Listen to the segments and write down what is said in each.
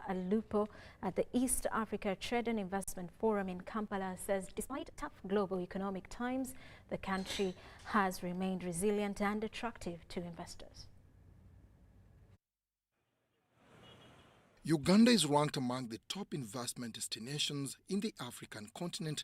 Alupo at the East Africa Trade and Investment Forum in Kampala says despite tough global economic times, the country has remained resilient and attractive to investors. Uganda is ranked among the top investment destinations in the African continent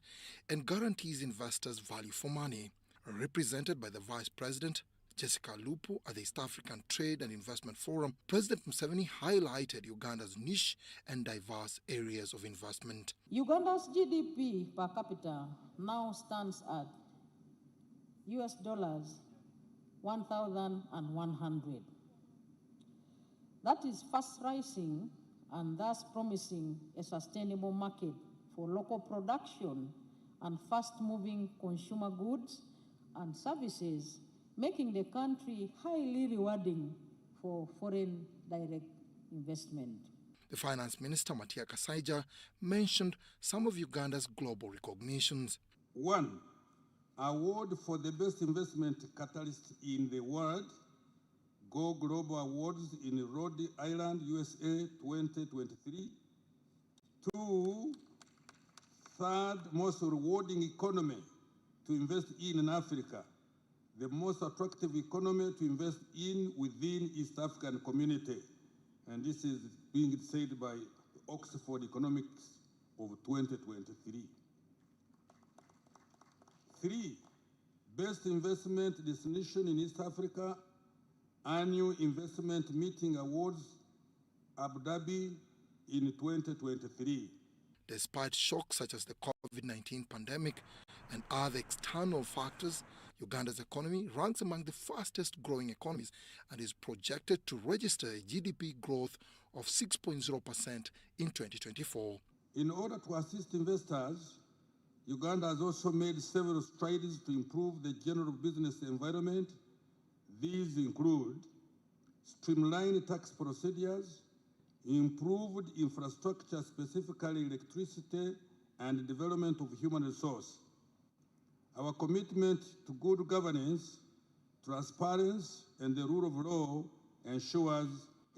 and guarantees investors value for money. Represented by the Vice President, Jessica Alupo, at the East African Trade and Investment Forum, President Museveni highlighted Uganda's niche and diverse areas of investment. Uganda's GDP per capita now stands at US dollars 1,100. That is fast rising and thus promising a sustainable market for local production and fast-moving consumer goods and services, making the country highly rewarding for foreign direct investment. The Finance Minister, Matia Kasaija, mentioned some of Uganda's global recognitions. 1. Award for the best investment catalyst in the world, Go Global Awards in Rhode Island, USA 2023. 2. Third most rewarding economy to invest in Africa, the most attractive economy to invest in within East African community. And this is being said by Oxford Economics of 2023. 3. Best investment destination in East Africa, Annual Investment Meeting Awards, Abu Dhabi in 2023. Despite shocks such as the COVID-19 pandemic and other external factors, Uganda's economy ranks among the fastest growing economies and is projected to register a GDP growth of 6.0% in 2024. In order to assist investors, Uganda has also made several strides to improve the general business environment. These include streamlined tax procedures, improved infrastructure, specifically electricity, and development of human resource. Our commitment to good governance, transparency, and the rule of law ensures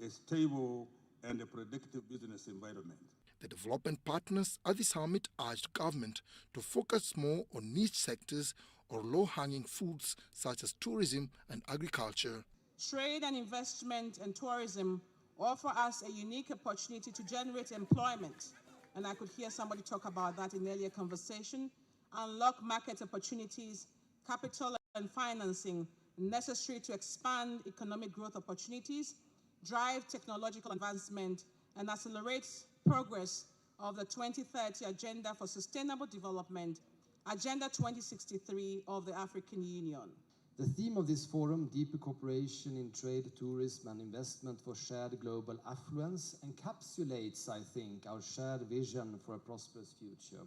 a stable and a predictive business environment. The development partners at the summit urged government to focus more on niche sectors or low-hanging fruits such as tourism and agriculture. Trade and investment and tourism offer us a unique opportunity to generate employment, and I could hear somebody talk about that in the earlier conversation, unlock market opportunities, capital and financing necessary to expand economic growth opportunities, drive technological advancement, and accelerate progress of the 2030 Agenda for Sustainable Development, Agenda 2063 of the African Union. The theme of this forum, deeper cooperation in trade, tourism and investment for shared global affluence, encapsulates, I think, our shared vision for a prosperous future.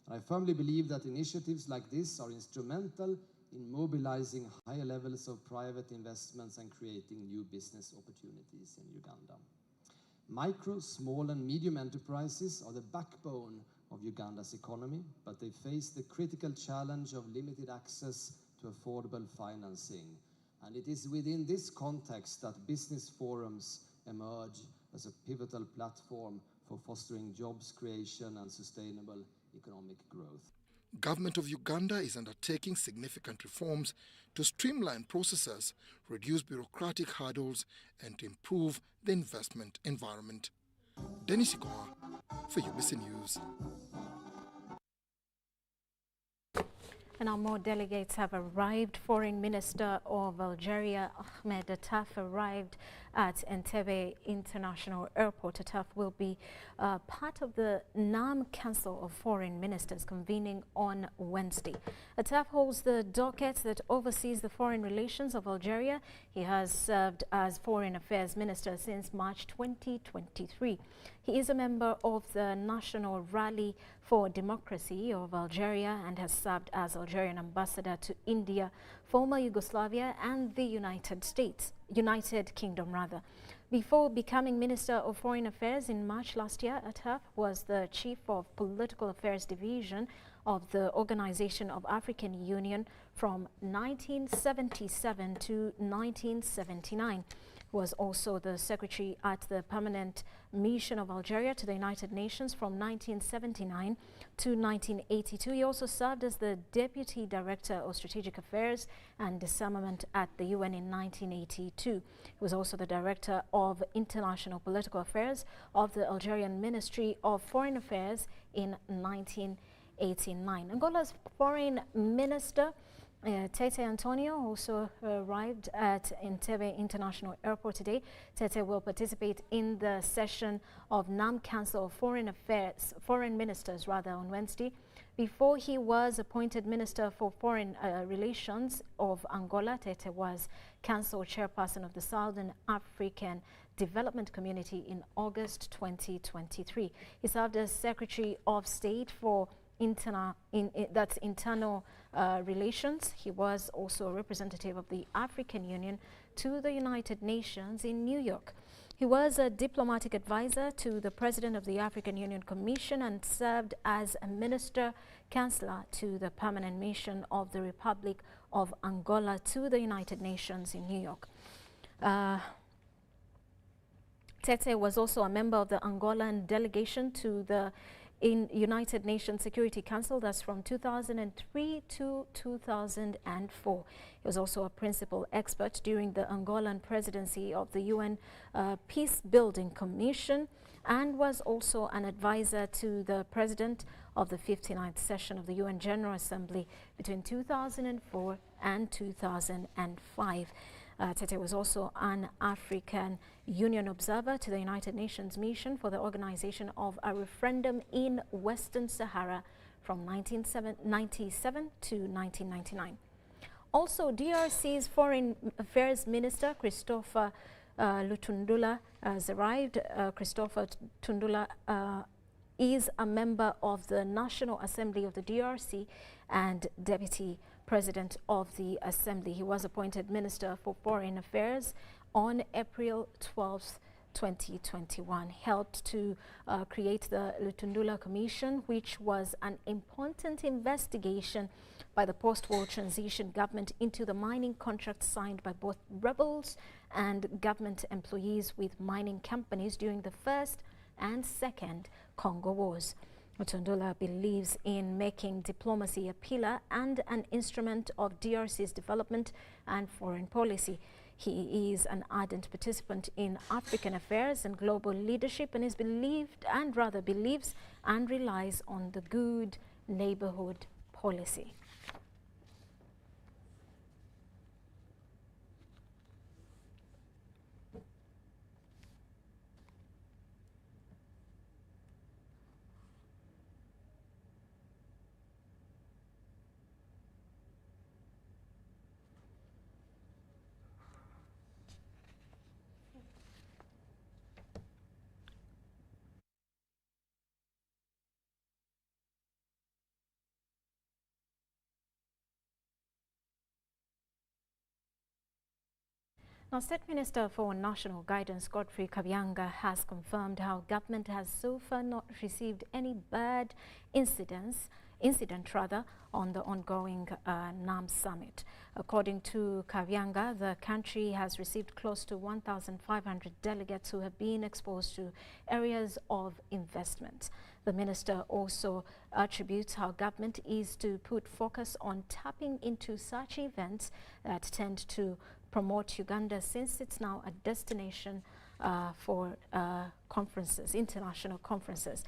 And I firmly believe that initiatives like this are instrumental in mobilizing higher levels of private investments and creating new business opportunities in Uganda. Micro, small and medium enterprises are the backbone of Uganda's economy, but they face the critical challenge of limited access to affordable financing. And it is within this context that business forums emerge as a pivotal platform for fostering jobs creation and sustainable economic growth. Government of Uganda is undertaking significant reforms to streamline processes, reduce bureaucratic hurdles, and to improve the investment environment. Dennis Ikoa for UBC News. And now more delegates have arrived. Foreign Minister of Algeria, Ahmed Attaf, arrived at Entebbe International Airport. Attaf will be part of the NAM Council of Foreign Ministers convening on Wednesday. Attaf holds the docket that oversees the foreign relations of Algeria. He has served as Foreign Affairs Minister since March 2023. He is a member of the National Rally for Democracy of Algeria and has served as Algerian ambassador to India, former Yugoslavia and the United Kingdom rather. Before becoming Minister of Foreign Affairs in March last year, Attaf was the Chief of Political Affairs Division of the Organization of African Union from 1977 to 1979. He was also the secretary at the Permanent Mission of Algeria to the United Nations from 1979 to 1982. He also served as the Deputy Director of Strategic Affairs and Disarmament at the UN in 1982. He was also the Director of International Political Affairs of the Algerian Ministry of Foreign Affairs in 1989. Angola's Foreign Minister Tete Antonio also arrived at Entebbe International Airport today. Tete will participate in the session of NAM Council of Foreign Ministers on Wednesday. Before he was appointed Minister for Foreign Relations of Angola, Tete was Council Chairperson of the Southern African Development Community in August 2023. He served as Secretary of State for Internal Relations. He was also a representative of the African Union to the United Nations in New York. He was a diplomatic advisor to the President of the African Union Commission and served as a Minister Chancellor to the Permanent Mission of the Republic of Angola to the United Nations in New York. Tete was also a member of the Angolan delegation to the United Nations Security Council, that's from 2003 to 2004. He was also a principal expert during the Angolan presidency of the UN Peace Building Commission and was also an advisor to the president of the 59th session of the UN General Assembly between 2004 and 2005. Tete was also an African Union observer to the United Nations mission for the organization of a referendum in Western Sahara from 1997 to 1999. Also, DRC's Foreign Affairs Minister Christopher Lutundula has arrived. Christopher Tundula is a member of the National Assembly of the DRC and Deputy President of the Assembly. He was appointed Minister for Foreign Affairs on April 12th, 2021. Helped to create the Lutundula Commission, which was an important investigation by the post-war transition government into the mining contracts signed by both rebels and government employees with mining companies during the First and Second Congo Wars. Lutundula believes in making diplomacy a pillar and an instrument of DRC's development and foreign policy. He is an ardent participant in African affairs and global leadership and believes and relies on the good neighborhood policy. Now, State Minister for National Guidance Godfrey Kabyanga has confirmed how government has so far not received any bad incident on the ongoing NAM summit. According to Kabyanga, the country has received close to 1,500 delegates who have been exposed to areas of investment. The minister also attributes how government is to put focus on tapping into such events that tend to promote Uganda, since it's now a destination for conferences, international conferences.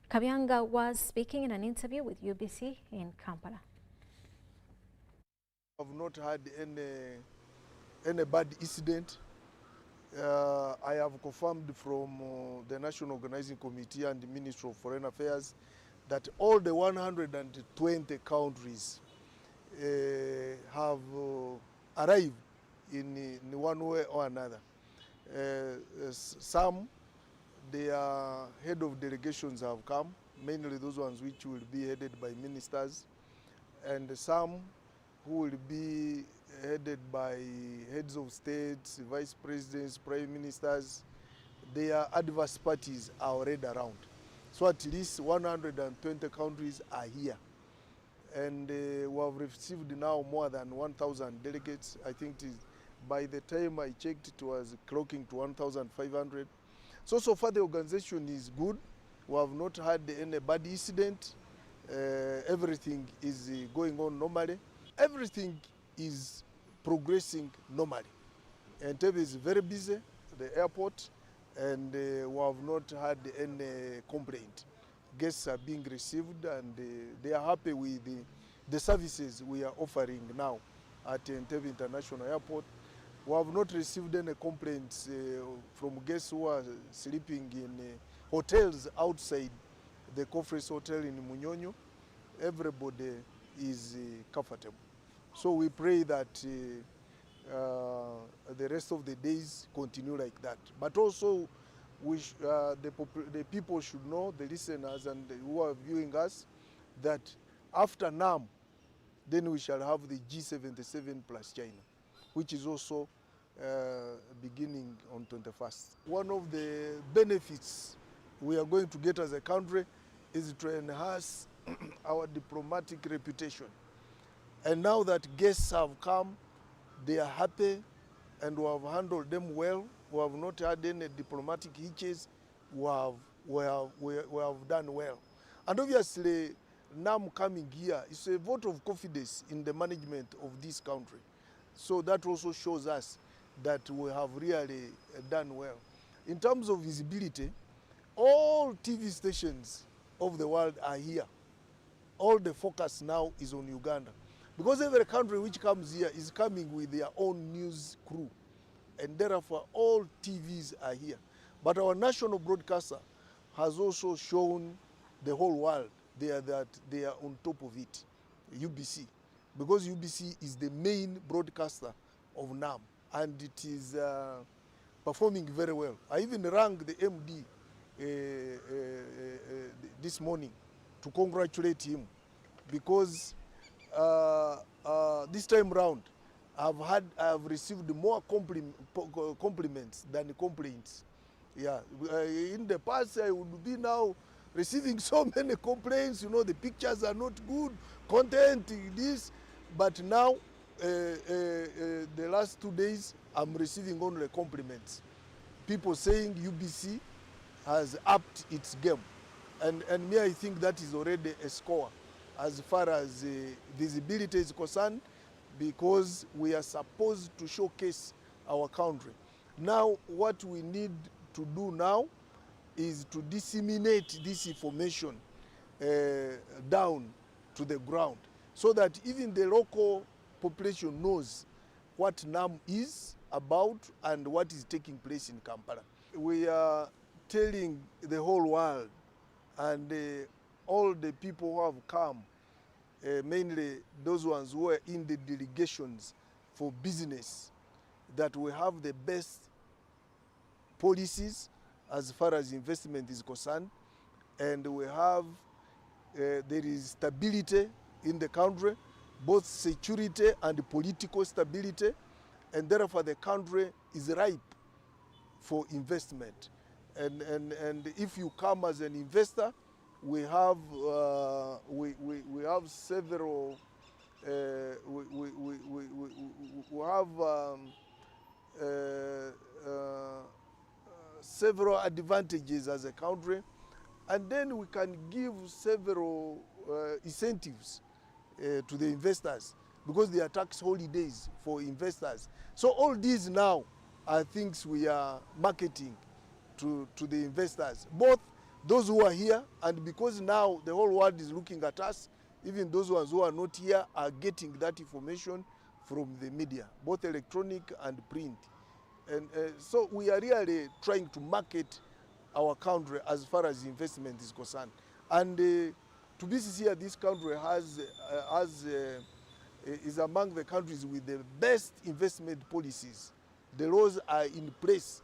Kabyanga was speaking in an interview with UBC in Kampala. I've not had any bad incident. I have confirmed from the National Organizing Committee and the Ministry of Foreign Affairs that all the 120 countries have arrived in one way or another. Some, their head of delegations have come, mainly those ones which will be headed by ministers, and some who will be headed by heads of states, vice presidents, prime ministers. Their adverse parties are already around. So at least 120 countries are here. and we have received now more than 1,000 delegates. I think it is, by the time I checked, it was clocking to 1,500. So far the organization is good. We have not had any bad incident. Everything is going on normally. Everything is progressing normally. Entebbe is very busy, the airport, and we have not had any complaint. Guests are being received, and they are happy with the services we are offering now at Entebbe International Airport. We have not received any complaints from guests who are sleeping in hotels outside the conference hotel in Munyonyo. Everybody is comfortable. So we pray that the rest of the days continue like that. But also, the people should know, the listeners and who are viewing us, that after NAM, then we shall have the G77 plus China, which is also beginning on 21st. One of the benefits we are going to get as a country is to enhance our diplomatic reputation. And now that guests have come, they are happy, and we have handled them well. We have not had any diplomatic hitches. We have done well. And obviously, NAM coming here is a vote of confidence in the management of this country. So that also shows us that we have really done well. In terms of visibility, all TV stations of the world are here. All the focus now is on Uganda. Because every country which comes here is coming with their own news crew. And therefore, all TVs are here. But our national broadcaster has also shown the whole world that they are on top of it, UBC. Because UBC is the main broadcaster of NAM. And it is performing very well. I even rang the MD this morning to congratulate him, because this time round I've received more compliments than complaints. Yeah, in the past I would be now receiving so many complaints. You know, the pictures are not good, content this, but now the last 2 days I'm receiving only compliments. People saying UBC has upped its game, and me, I think that is already a score as far as visibility is concerned, because we are supposed to showcase our country. Now, what we need to do now is to disseminate this information down to the ground, so that even the local population knows what NAM is about and what is taking place in Kampala. We are telling the whole world and all the people who have come, mainly those ones who are in the delegations for business, that we have the best policies as far as investment is concerned, and we have there is stability in the country, both security and political stability, and therefore the country is ripe for investment. And if you come as an investor, we have several several advantages as a country, and then we can give several incentives to the investors, because there are tax holidays for investors. So all these now are things we are marketing to the investors, both those who are here, and because now the whole world is looking at us, even those ones who are not here are getting that information from the media, both electronic and print. And so we are really trying to market our country as far as investment is concerned. And to be sincere, this country is among the countries with the best investment policies. The laws are in place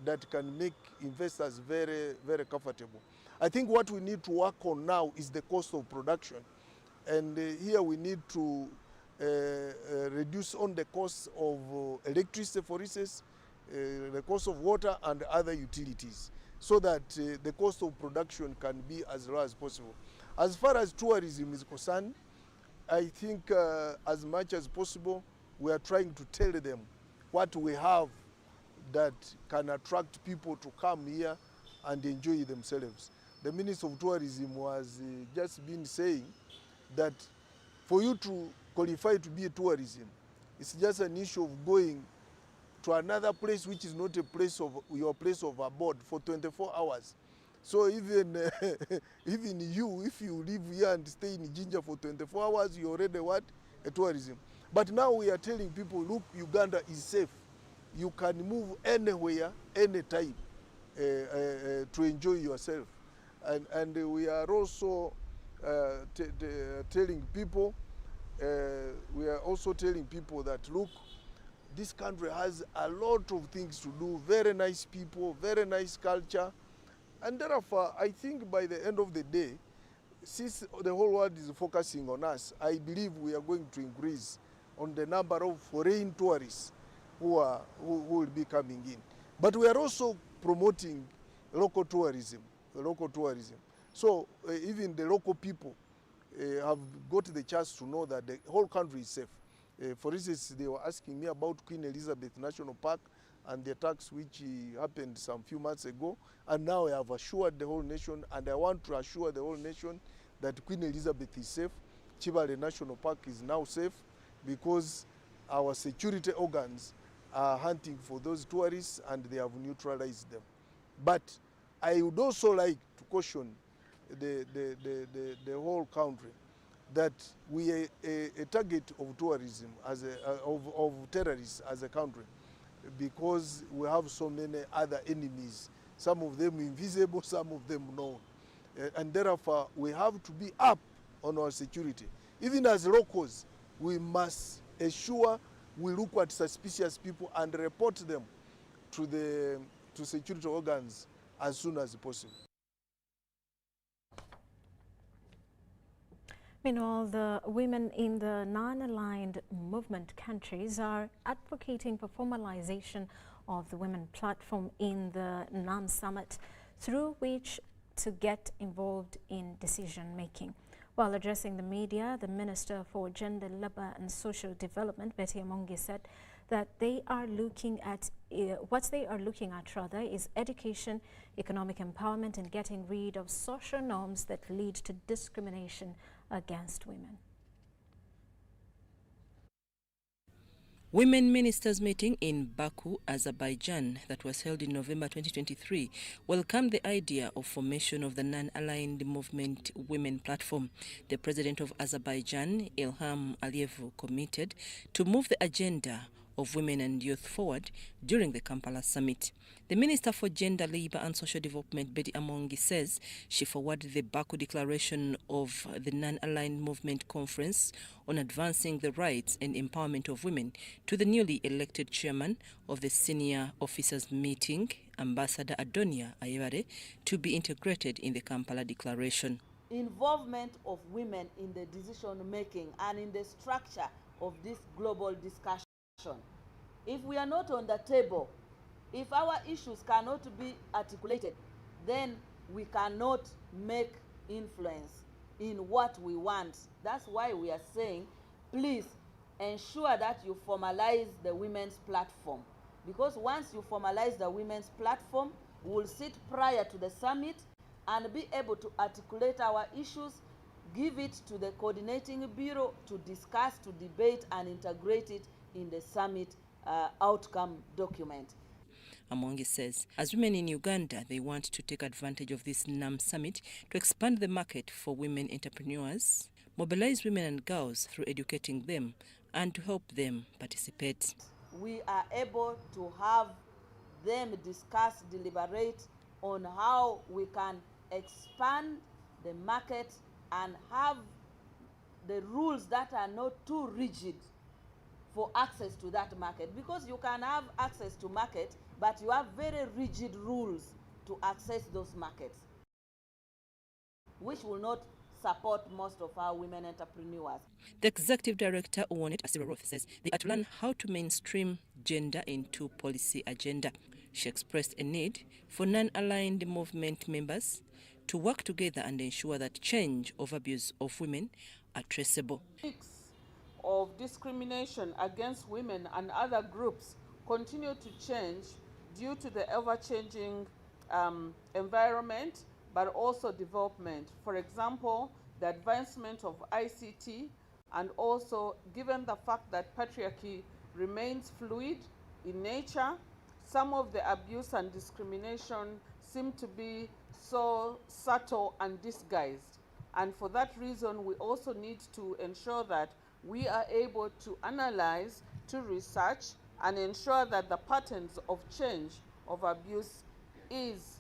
that can make investors very, very comfortable. I think what we need to work on now is the cost of production. And here we need to reduce on the cost of electricity, for instance, the cost of water and other utilities, so that the cost of production can be as low as possible. As far as tourism is concerned, I think as much as possible, we are trying to tell them what we have that can attract people to come here and enjoy themselves. The Minister of Tourism was just been saying that for you to qualify to be a tourism, it's just an issue of going to another place which is not a place of your place of abode for 24 hours. So even even you, if you live here and stay in Jinja for 24 hours, you already what? A tourism. But now we are telling people, look, Uganda is safe. You can move anywhere, anytime to enjoy yourself. And we are also telling people, that, look, this country has a lot of things to do, very nice people, very nice culture. And therefore, I think by the end of the day, since the whole world is focusing on us, I believe we are going to increase on the number of foreign tourists who will be coming in. But we are also promoting local tourism. So even the local people have got the chance to know that the whole country is safe. For instance, they were asking me about Queen Elizabeth National Park and the attacks which happened some few months ago. And now I have assured the whole nation, and I want to assure the whole nation that Queen Elizabeth is safe. Chibale National Park is now safe because our security organs are hunting for those tourists and they have neutralized them. But I would also like to caution the whole country that we are a target of tourism of terrorists as a country, because we have so many other enemies, some of them invisible, some of them known. And therefore, we have to be up on our security. Even as locals, we must ensure we look at suspicious people and report them to security organs as soon as possible. Meanwhile, the women in the non-aligned movement countries are advocating for formalization of the women platform in the NAM summit, through which to get involved in decision-making. While addressing the media, the Minister for Gender, Labour and Social Development, Betty Amongi, said that they are looking at, what they are looking at rather, is education, economic empowerment and getting rid of social norms that lead to discrimination against women. Women Ministers meeting in Baku, Azerbaijan, that was held in November 2023, welcomed the idea of formation of the non-aligned movement women platform. The president of Azerbaijan, Ilham Aliyev, committed to move the agenda of women and youth forward during the Kampala summit. The Minister for Gender, Labour and Social Development, Betty Amongi, says she forwarded the Baku Declaration of the Non-Aligned Movement Conference on advancing the rights and empowerment of women to the newly elected chairman of the senior officers meeting, Ambassador Adonia Ayebare, to be integrated in the Kampala Declaration. Involvement of women in the decision making and in the structure of this global discussion. If we are not on the table, if our issues cannot be articulated, then we cannot make influence in what we want. That's why we are saying, please ensure that you formalize the women's platform. Because once you formalize the women's platform, we will sit prior to the summit and be able to articulate our issues, give it to the coordinating bureau to discuss, to debate and integrate it in the summit outcome document. Amongi says, as women in Uganda, they want to take advantage of this NAM summit to expand the market for women entrepreneurs, mobilize women and girls through educating them, and to help them participate. We are able to have them discuss, deliberate on how we can expand the market and have the rules that are not too rigid for access to that market, because you can have access to market, but you have very rigid rules to access those markets, which will not support most of our women entrepreneurs. The Executive Director, Uwonet Asiro, says they are to learn how to mainstream gender into policy agenda. She expressed a need for non-aligned movement members to work together and ensure that change of abuse of women are traceable. Of discrimination against women and other groups continue to change due to the ever-changing environment, but also development. For example, the advancement of ICT, and also given the fact that patriarchy remains fluid in nature, some of the abuse and discrimination seem to be so subtle and disguised. And for that reason, we also need to ensure that we are able to analyze, to research, and ensure that the patterns of change of abuse is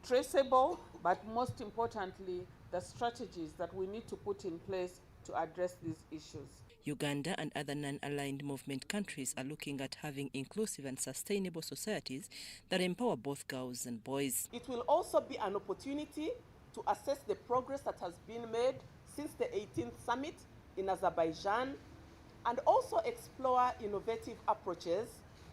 traceable, but most importantly, the strategies that we need to put in place to address these issues. Uganda and other non-aligned movement countries are looking at having inclusive and sustainable societies that empower both girls and boys. It will also be an opportunity to assess the progress that has been made since the 18th summit in Azerbaijan, and also explore innovative approaches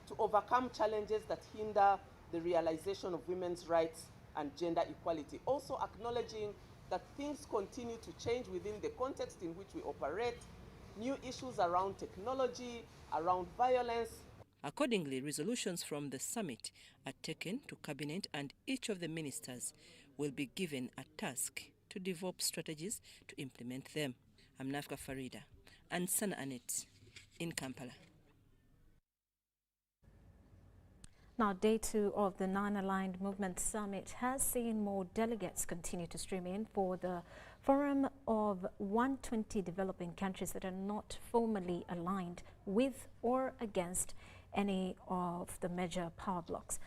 to overcome challenges that hinder the realization of women's rights and gender equality. Also acknowledging that things continue to change within the context in which we operate, new issues around technology, around violence. Accordingly, resolutions from the summit are taken to Cabinet, and each of the ministers will be given a task to develop strategies to implement them. I'm Nafka Farida and Sana Anet in Kampala. Now, day 2 of the Non-Aligned Movement Summit has seen more delegates continue to stream in for the forum of 120 developing countries that are not formally aligned with or against any of the major power blocs.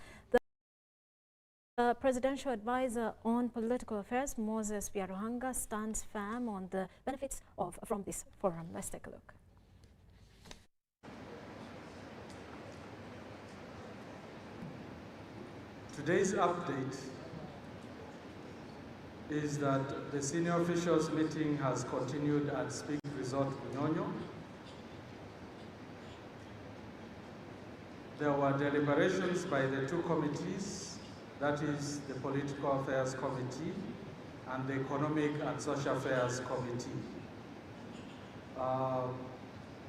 The Presidential Advisor on Political Affairs, Moses Byaruhanga, stands firm on the benefits from this forum. Let's take a look. Today's update is that the senior officials meeting has continued at Speak Resort Bunyonyo. There were deliberations by the two committees, that is the Political Affairs Committee and the Economic and Social Affairs Committee.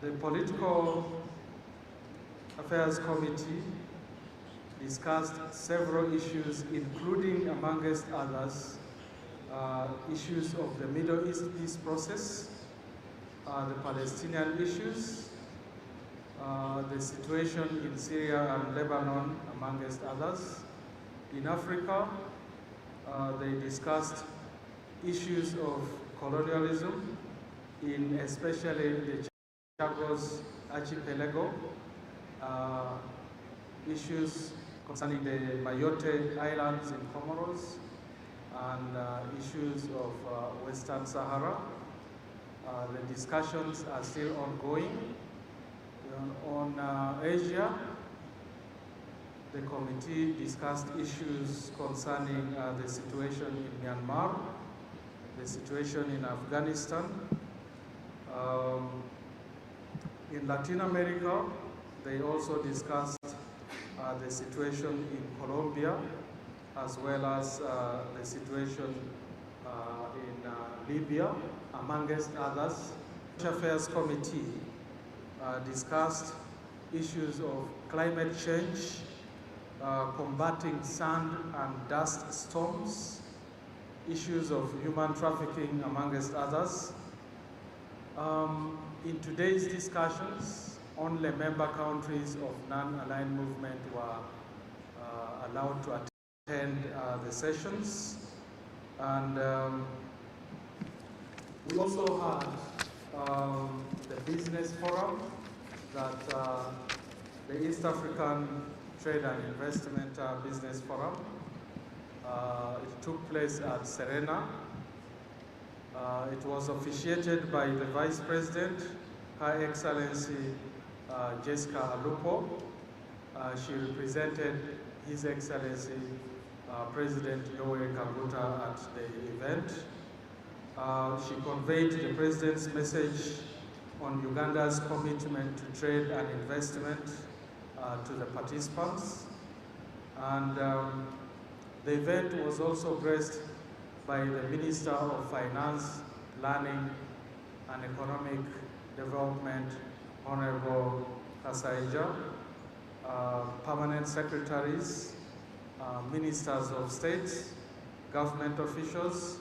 The Political Affairs Committee discussed several issues, including, amongst others, issues of the Middle East peace process, the Palestinian issues, the situation in Syria and Lebanon, amongst others. In Africa, they discussed issues of colonialism, in especially the Chagos Archipelago, issues concerning the Mayotte Islands in Comoros, and issues of Western Sahara. The discussions are still ongoing. On Asia, the committee discussed issues concerning the situation in Myanmar, the situation in Afghanistan. In Latin America, they also discussed the situation in Colombia, as well as the situation in Libya, amongst others. The Affairs Committee discussed issues of climate change, combating sand and dust storms, issues of human trafficking, amongst others. In today's discussions, only member countries of non-aligned movement were allowed to attend the sessions. And we also had the business forum that the East African Trade and Investment Business Forum. It took place at Serena. It was officiated by the Vice President, Her Excellency Jessica Alupo. She represented His Excellency President Yoweri Kaguta at the event. She conveyed the President's message on Uganda's commitment to trade and investment to the participants. And the event was also graced by the Minister of Finance, Planning and Economic Development, Honorable Kasaija, permanent secretaries, ministers of state, government officials,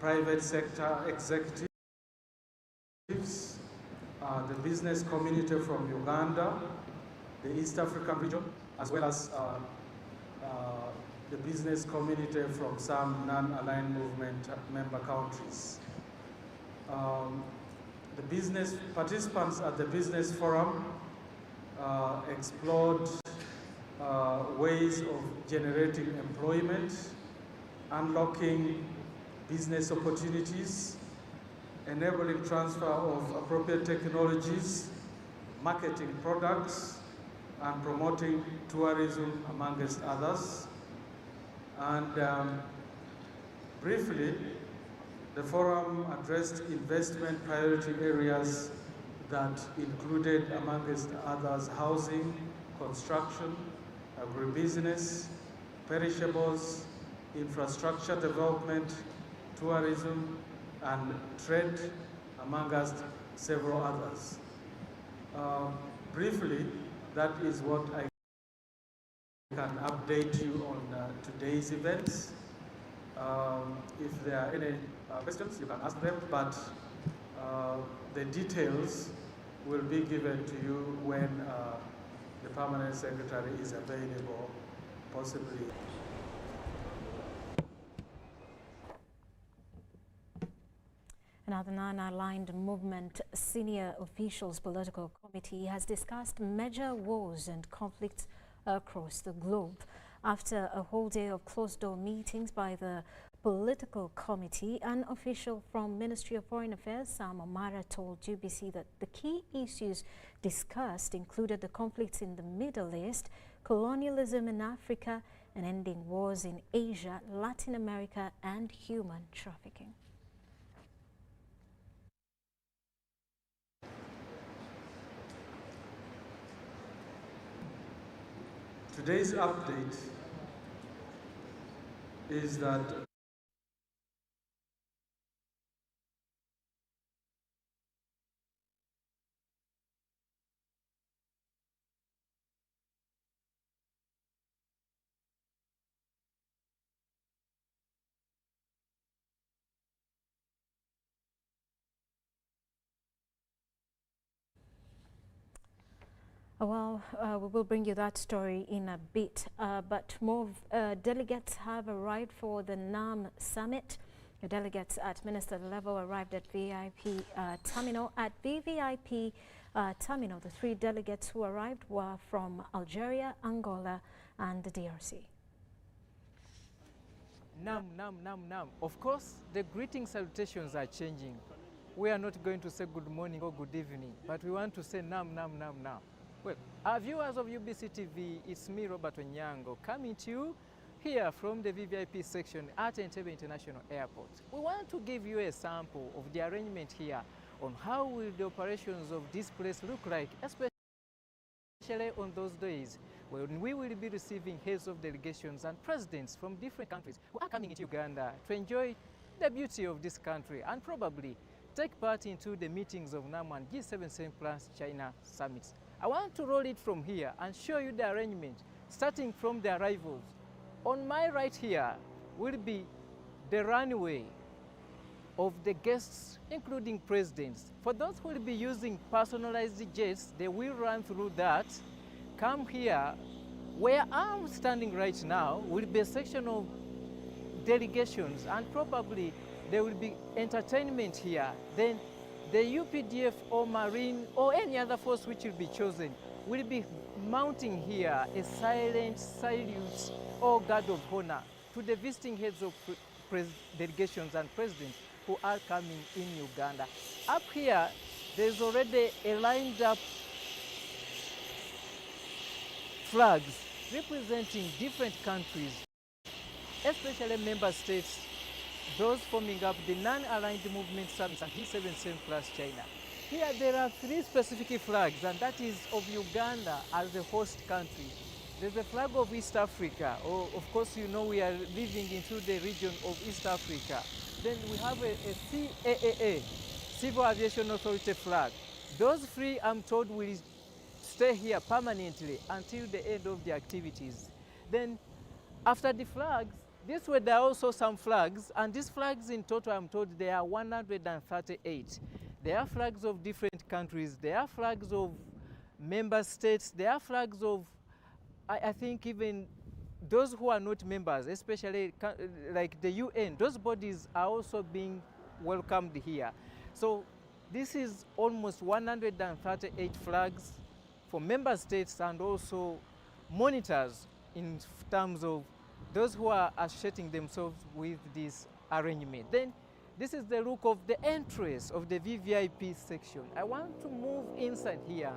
private sector executives, the business community from Uganda, the East African region, as well as the business community from some non-aligned movement member countries. The business participants at the business forum explored ways of generating employment, unlocking business opportunities, enabling transfer of appropriate technologies, marketing products, and promoting tourism, amongst others. And briefly, the forum addressed investment priority areas that included, amongst others, housing, construction, agribusiness, perishables, infrastructure development, tourism, and trade, amongst several others. Briefly, that is what I can update you on today's events. If there are any questions, you can ask them, but the details will be given to you when the permanent secretary is available, possibly. Another non-aligned movement senior officials political committee has discussed major wars and conflicts across the globe. After a whole day of closed-door meetings by the political committee, an official from Ministry of Foreign Affairs, Sam Omara, told UBC that the key issues discussed included the conflicts in the Middle East, colonialism in Africa, and ending wars in Asia, Latin America, and human trafficking. Today's update is that Well, we will bring you that story in a bit, but more delegates have arrived for the NAM summit. The delegates at minister level arrived at VIP terminal. At VVIP terminal, the 3 delegates who arrived were from Algeria, Angola, and the DRC. NAM, NAM, NAM, NAM. Of course, the greeting salutations are changing. We are not going to say good morning or good evening, but we want to say NAM, NAM, NAM, NAM. Well, our viewers of UBC TV, it's me, Robert Onyango, coming to you here from the VVIP section at Entebbe International Airport. We want to give you a sample of the arrangement here on how will the operations of this place look like, especially on those days when we will be receiving heads of delegations and presidents from different countries who are coming into Uganda to enjoy the beauty of this country and probably take part into the meetings of NAM and G7 plus China summits. I want to roll it from here and show you the arrangement, starting from the arrivals. On my right here will be the runway of the guests, including presidents. For those who will be using personalized jets, they will run through that. Come here, where I'm standing right now will be a section of delegations, and probably there will be entertainment here. Then the UPDF or Marine or any other force which will be chosen will be mounting here a silent salute or guard of honor to the visiting heads of delegations and presidents who are coming in Uganda. Up here, there's already a lined up flags representing different countries, especially member states, those forming up the non-aligned movement summits and G7 plus China. Here there are 3 specific flags, and that is of Uganda as the host country. There's a flag of East Africa. Oh, of course, you know we are living into the region of East Africa. Then we have a CAAA, Civil Aviation Authority flag. Those three, I'm told, will stay here permanently until the end of the activities. Then after the flags, this way there are also some flags, and these flags in total, I'm told, there are 138. There are flags of different countries, there are flags of member states, there are flags of, I think even those who are not members, especially like the UN, those bodies are also being welcomed here. So this is almost 138 flags for member states and also monitors in terms of those who are associating themselves with this arrangement. Then this is the look of the entrance of the VVIP section. I want to move inside here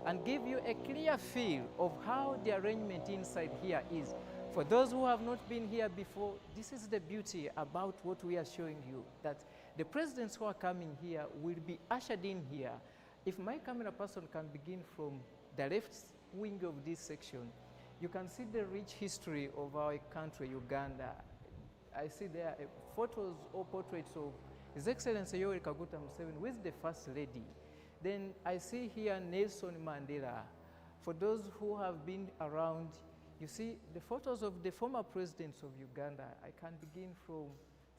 and give you a clear feel of how the arrangement inside here is. For those who have not been here before, this is the beauty about what we are showing you, that the presidents who are coming here will be ushered in here. If my camera person can begin from the left wing of this section, you can see the rich history of our country, Uganda. I see there photos or portraits of His Excellency Yoweri Kaguta Museveni with the First Lady. Then I see here Nelson Mandela. For those who have been around, you see the photos of the former presidents of Uganda. I can begin from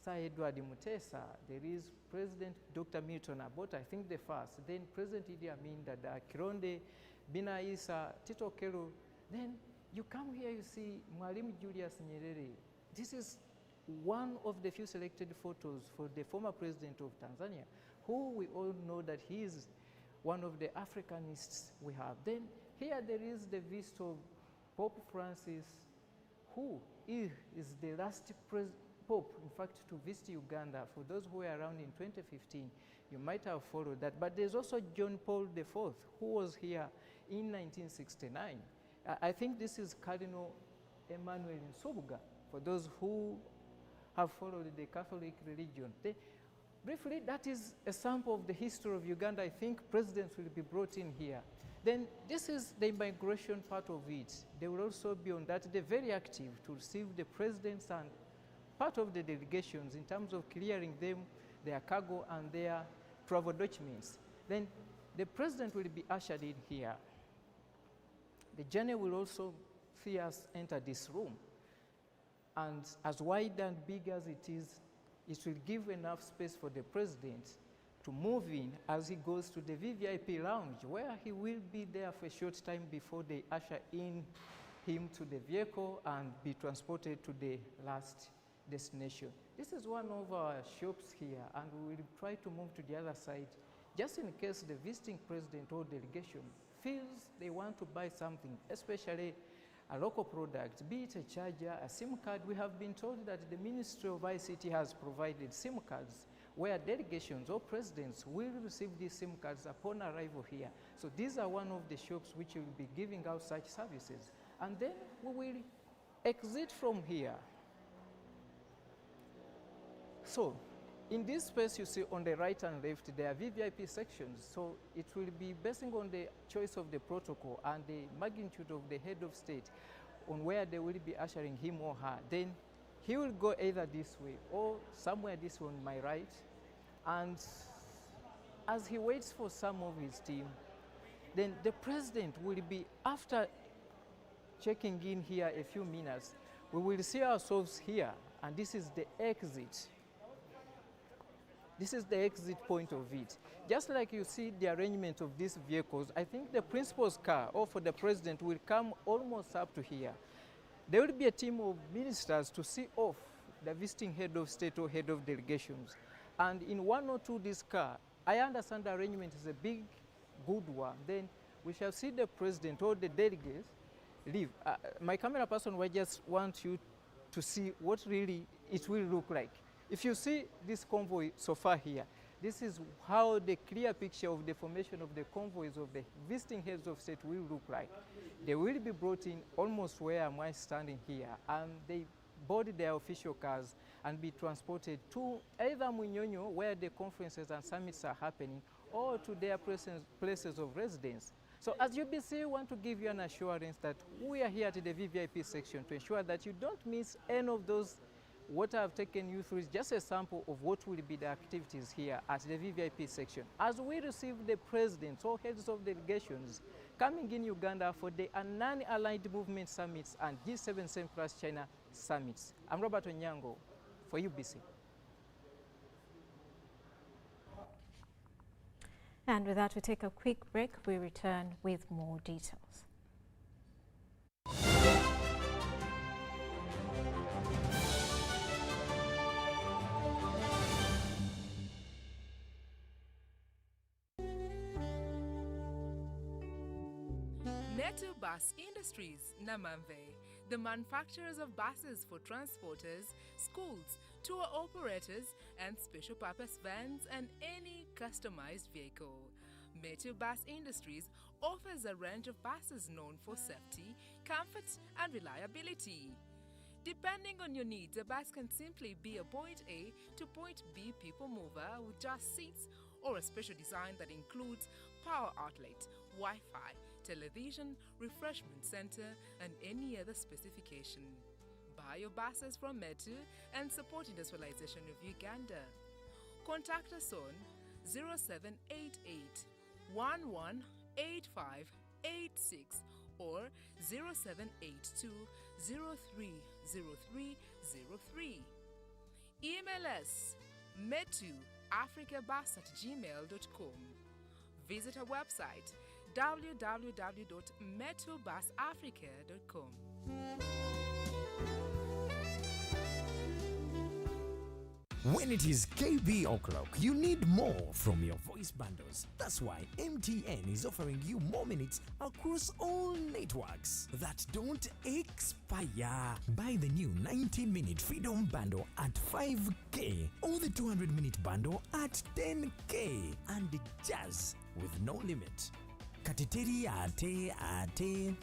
Sir Edward Mutesa. There is President Dr. Milton Abbott, I think the first. Then President Idi Amin Dada, Kironde, Bina Issa, Tito Kero. Then you come here, you see Mwalimu Julius Nyerere. This is one of the few selected photos for the former president of Tanzania, who we all know that he is one of the Africanists we have. Then here there is the visit of Pope Francis, who is the last Pope, in fact, to visit Uganda. For those who were around in 2015, you might have followed that. But there's also John Paul IV, who was here in 1969. I think this is Cardinal Emmanuel Nsobuga, for those who have followed the Catholic religion. Briefly, that is a sample of the history of Uganda. I think presidents will be brought in here. Then this is the immigration part of it. They will also be on that. They're very active to receive the presidents and part of the delegations in terms of clearing them, their cargo and their travel documents. Then the president will be ushered in here. The journey will also see us enter this room. And as wide and big as it will give enough space for the president to move in as he goes to the VVIP lounge, where he will be there for a short time before they usher in him to the vehicle and be transported to the last destination. This is one of our shops here, and we will try to move to the other side, just in case the visiting president or delegation feels they want to buy something, especially a local product, be it a charger, a SIM card. We have been told that the Ministry of ICT has provided SIM cards where delegations or presidents will receive these SIM cards upon arrival here. So these are one of the shops which will be giving out such services. And then we will exit from here. So in this space you see on the right and left, there are VVIP sections. So it will be basing on the choice of the protocol and the magnitude of the head of state on where they will be ushering him or her. Then he will go either this way or somewhere this way on my right. And as he waits for some of his team, then the president will be, after checking in here a few minutes, we will see ourselves here, and this is the exit. This is the exit point of it. Just like you see the arrangement of these vehicles, I think the principal's car, or for the president, will come almost up to here. There will be a team of ministers to see off the visiting head of state or head of delegations. And in one or two this car, I understand the arrangement is a big, good one. Then we shall see the president or the delegates leave. My camera person will just want you to see what really it will look like. If you see this convoy so far here, this is how the clear picture of the formation of the convoys of the visiting heads of state will look like. They will be brought in almost where am I standing here, and they board their official cars and be transported to either Munyonyo, where the conferences and summits are happening, or to their places of residence. So as UBC, we want to give you an assurance that we are here at the VVIP section to ensure that you don't miss any of those. What I've taken you through is just a sample of what will be the activities here at the VVIP section. As we receive the presidents or heads of delegations coming in Uganda for the non-aligned movement summits and G7 Same Plus China summits. I'm Robert Onyango for UBC. And with that, we take a quick break. We return with more details. Neto Bus Industries, Namamve, the manufacturers of buses for transporters, schools, tour operators, and special purpose vans and any customized vehicle. Meteor Bus Industries offers a range of buses known for safety, comfort, and reliability. Depending on your needs, a bus can simply be a point A to point B people mover with just seats, or a special design that includes power outlet, Wi-Fi, television, refreshment center, and any other specification. Buy your buses from Metu and support industrialization of Uganda. Contact us on 0788 118586 or 0782 030303. Email us metuafricabus@gmail.com. Visit our website www.metubusafrica.com. When it is KB o'clock, you need more from your voice bundles. That's why MTN is offering you more minutes across all networks that don't expire. Buy the new 90-minute Freedom Bundle at 5K or the 200-minute bundle at 10K and jazz with no limit. Katiteri ate,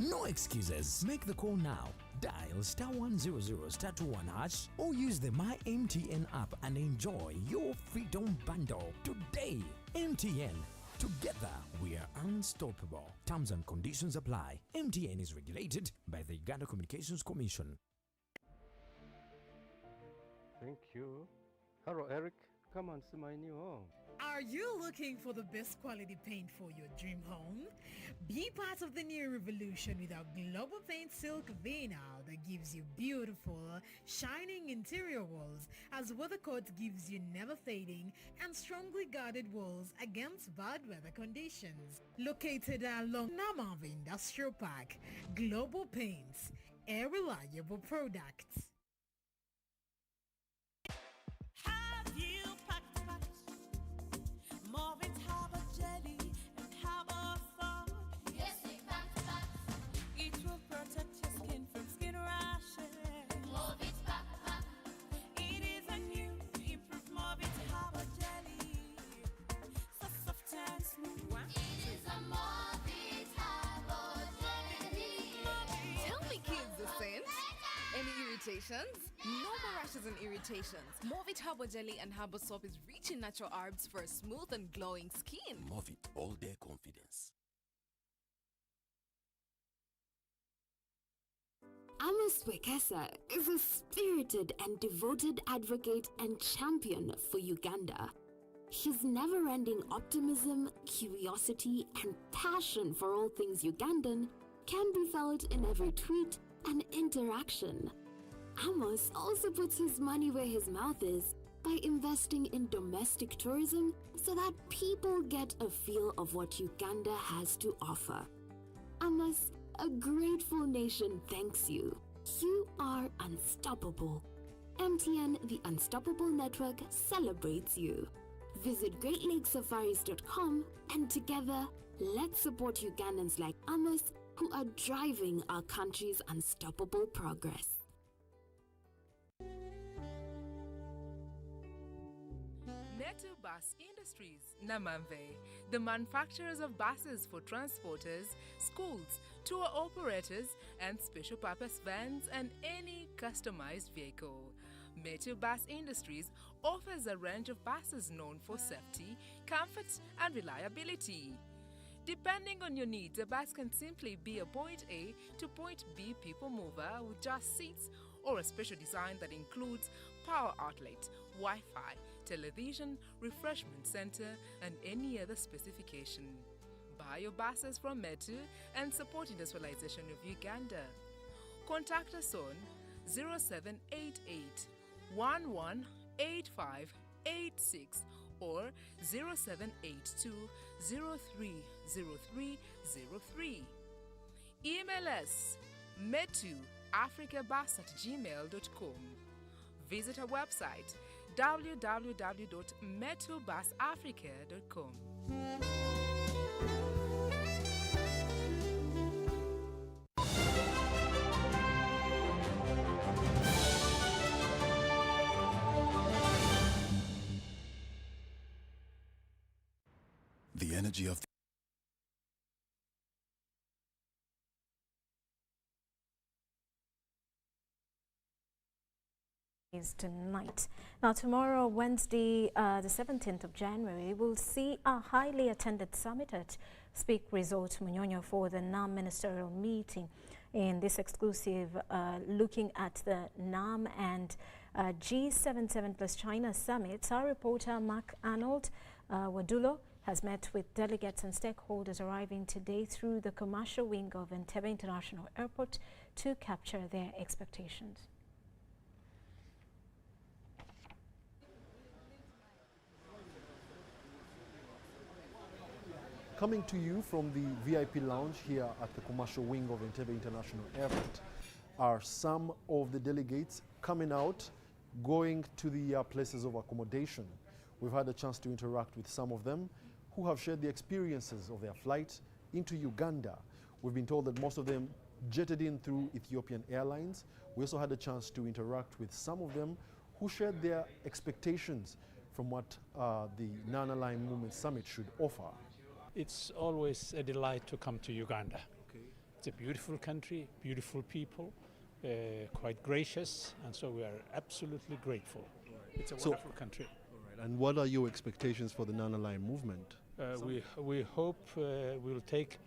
no excuses. Make the call now. Dial *100 *21# or use the My MTN app and enjoy your Freedom Bundle today. MTN. Together we are unstoppable. Terms and conditions apply. MTN is regulated by the Uganda Communications Commission. Thank you. Hello, Eric. Come and see my new home. Are you looking for the best quality paint for your dream home? Be part of the new revolution with our Global Paint Silk Vinyl that gives you beautiful, shining interior walls, as WeatherCoat gives you never fading and strongly guarded walls against bad weather conditions. Located along Namamve Industrial Park, Global Paints, a reliable product. No more rashes and irritations. Movit Herbal Jelly and Herbal Soap is rich in natural herbs for a smooth and glowing skin. Movit all day confidence. Amos Wekesa is a spirited and devoted advocate and champion for Uganda. His never-ending optimism, curiosity, and passion for all things Ugandan can be felt in every tweet and interaction. Amos also puts his money where his mouth is by investing in domestic tourism so that people get a feel of what Uganda has to offer. Amos, a grateful nation thanks you. You are unstoppable. MTN, the Unstoppable Network, celebrates you. Visit GreatLakesSafaris.com and together, let's support Ugandans like Amos who are driving our country's unstoppable progress. Neto Bus Industries, Namamve, the manufacturers of buses for transporters, schools, tour operators, and special purpose vans and any customized vehicle. Meteor Bus Industries offers a range of buses known for safety, comfort, and reliability. Depending on your needs, a bus can simply be a point A to point B people mover with just seats, or a special design that includes power outlet, Wi-Fi, television, refreshment center, and any other specification. Buy your buses from Metu and support industrialization of Uganda. Contact us on 0788 118586 or 0782 030303. Email us metuafricabus@gmail.com. Visit our website www.metubusafrica.com. The energy of is tonight. Now tomorrow, Wednesday, the 17th of January, we'll see a highly attended summit at Speak Resort Munyonyo for the NAM ministerial meeting. In this exclusive looking at the NAM and G77 plus China summits, our reporter Mark Arnold Wadulo has met with delegates and stakeholders arriving today through the commercial wing of Entebbe International Airport to capture their expectations. Coming to you from the VIP lounge here at the commercial wing of Entebbe International Airport are some of the delegates coming out, going to the places of accommodation. We've had a chance to interact with some of them who have shared the experiences of their flight into Uganda. We've been told that most of them jetted in through Ethiopian Airlines. We also had a chance to interact with some of them who shared their expectations from what the Non-Aligned Movement Summit should offer. It's always a delight to come to Uganda. Okay. It's a beautiful country, beautiful people, quite gracious, and so we are absolutely grateful. Right. It's a wonderful country. All right. And what are your expectations for the Non-Aligned Movement? We hope we'll take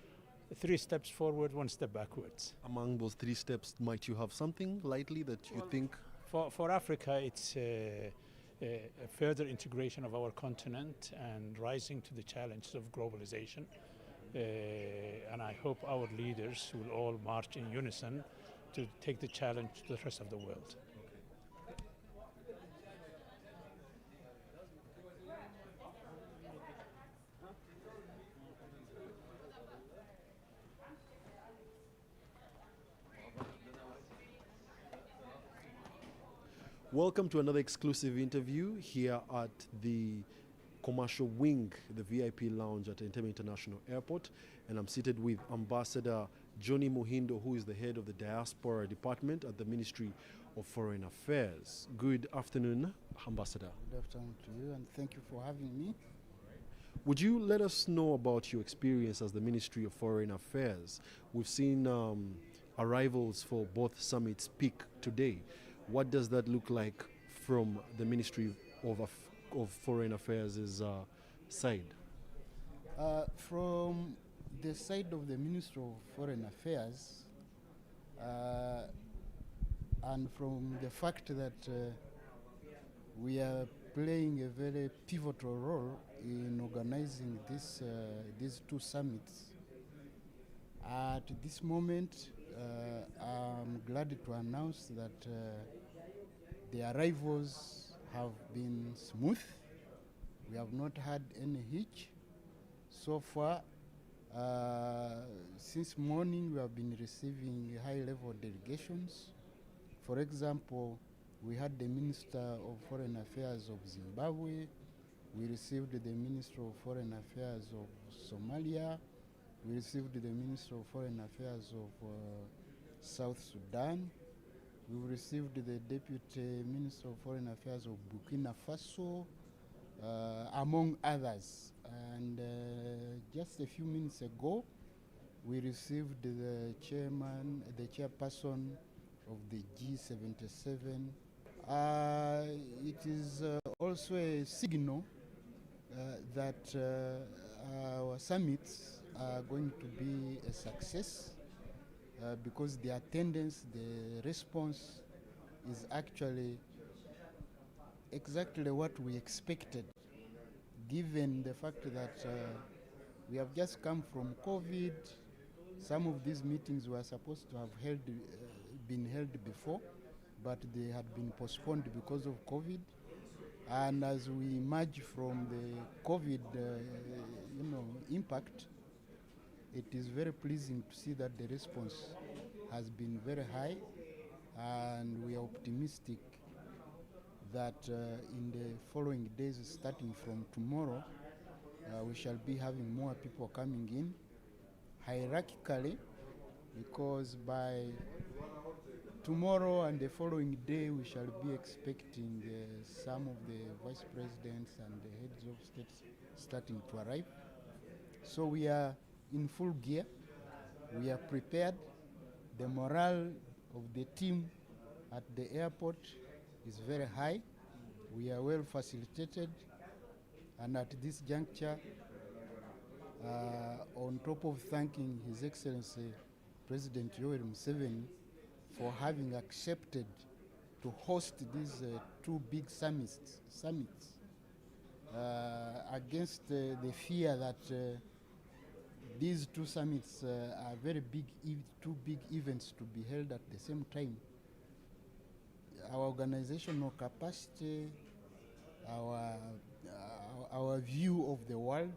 3 steps forward, 1 step backwards. Among those 3 steps, might you have something lightly that you think? For Africa, it's a further integration of our continent and rising to the challenges of globalization. And I hope our leaders will all march in unison to take the challenge to the rest of the world. Welcome to another exclusive interview here at the commercial wing, the VIP lounge at Entebbe International Airport. And I'm seated with Ambassador Johnny Muhindo, who is the head of the Diaspora Department at the Ministry of Foreign Affairs. Good afternoon, Ambassador. Good afternoon to you, and thank you for having me. Would you let us know about your experience as the Ministry of Foreign Affairs? We've seen arrivals for both summits peak today. What does that look like from the Ministry of Foreign Affairs' side? From the side of the Ministry of Foreign Affairs, and from the fact that we are playing a very pivotal role in organizing these 2 summits, at this moment I'm glad to announce that the arrivals have been smooth. We have not had any hitch so far. Since morning we have been receiving high-level delegations. For example, we had the Minister of Foreign Affairs of Zimbabwe, we received the Minister of Foreign Affairs of Somalia, we received the Minister of Foreign Affairs of South Sudan, we received the Deputy Minister of Foreign Affairs of Burkina Faso, among others. And just a few minutes ago, we received the chairperson of the G77. It is also a signal that our summits are going to be a success because the attendance, the response is actually exactly what we expected, given the fact that we have just come from COVID. Some of these meetings were supposed to have been held before, but they had been postponed because of COVID. And as we emerge from the COVID impact, it is very pleasing to see that the response has been very high, and we are optimistic that in the following days, starting from tomorrow, we shall be having more people coming in hierarchically, because by tomorrow and the following day we shall be expecting some of the vice presidents and the heads of states starting to arrive. So we are in full gear, we are prepared. The morale of the team at the airport is very high. We are well facilitated, and at this juncture, on top of thanking His Excellency President Yoweri Museveni for having accepted to host these two big summits against the fear that these two summits are very big, two big events to be held at the same time. Our organizational capacity, our view of the world,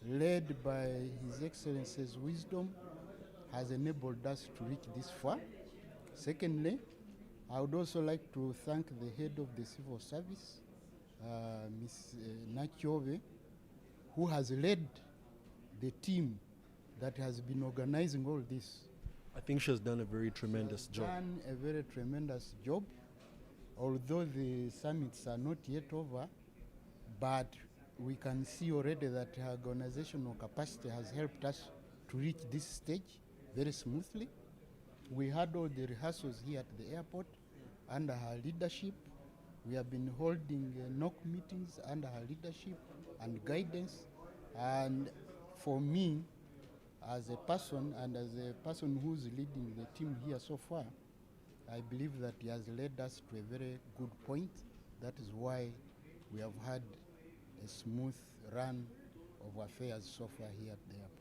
led by His Excellency's wisdom, has enabled us to reach this far. Secondly, I would also like to thank the head of the civil service, Ms. Nachiove, who has led the team that has been organizing all this. I think she has done a very tremendous job. Done a very tremendous job. Although the summits are not yet over, but we can see already that her organizational capacity has helped us to reach this stage very smoothly. We had all the rehearsals here at the airport under her leadership. We have been holding NOC meetings under her leadership and guidance. And for me, as a person and as a person who's leading the team here so far, I believe that he has led us to a very good point. That is why we have had a smooth run of affairs so far here at the airport.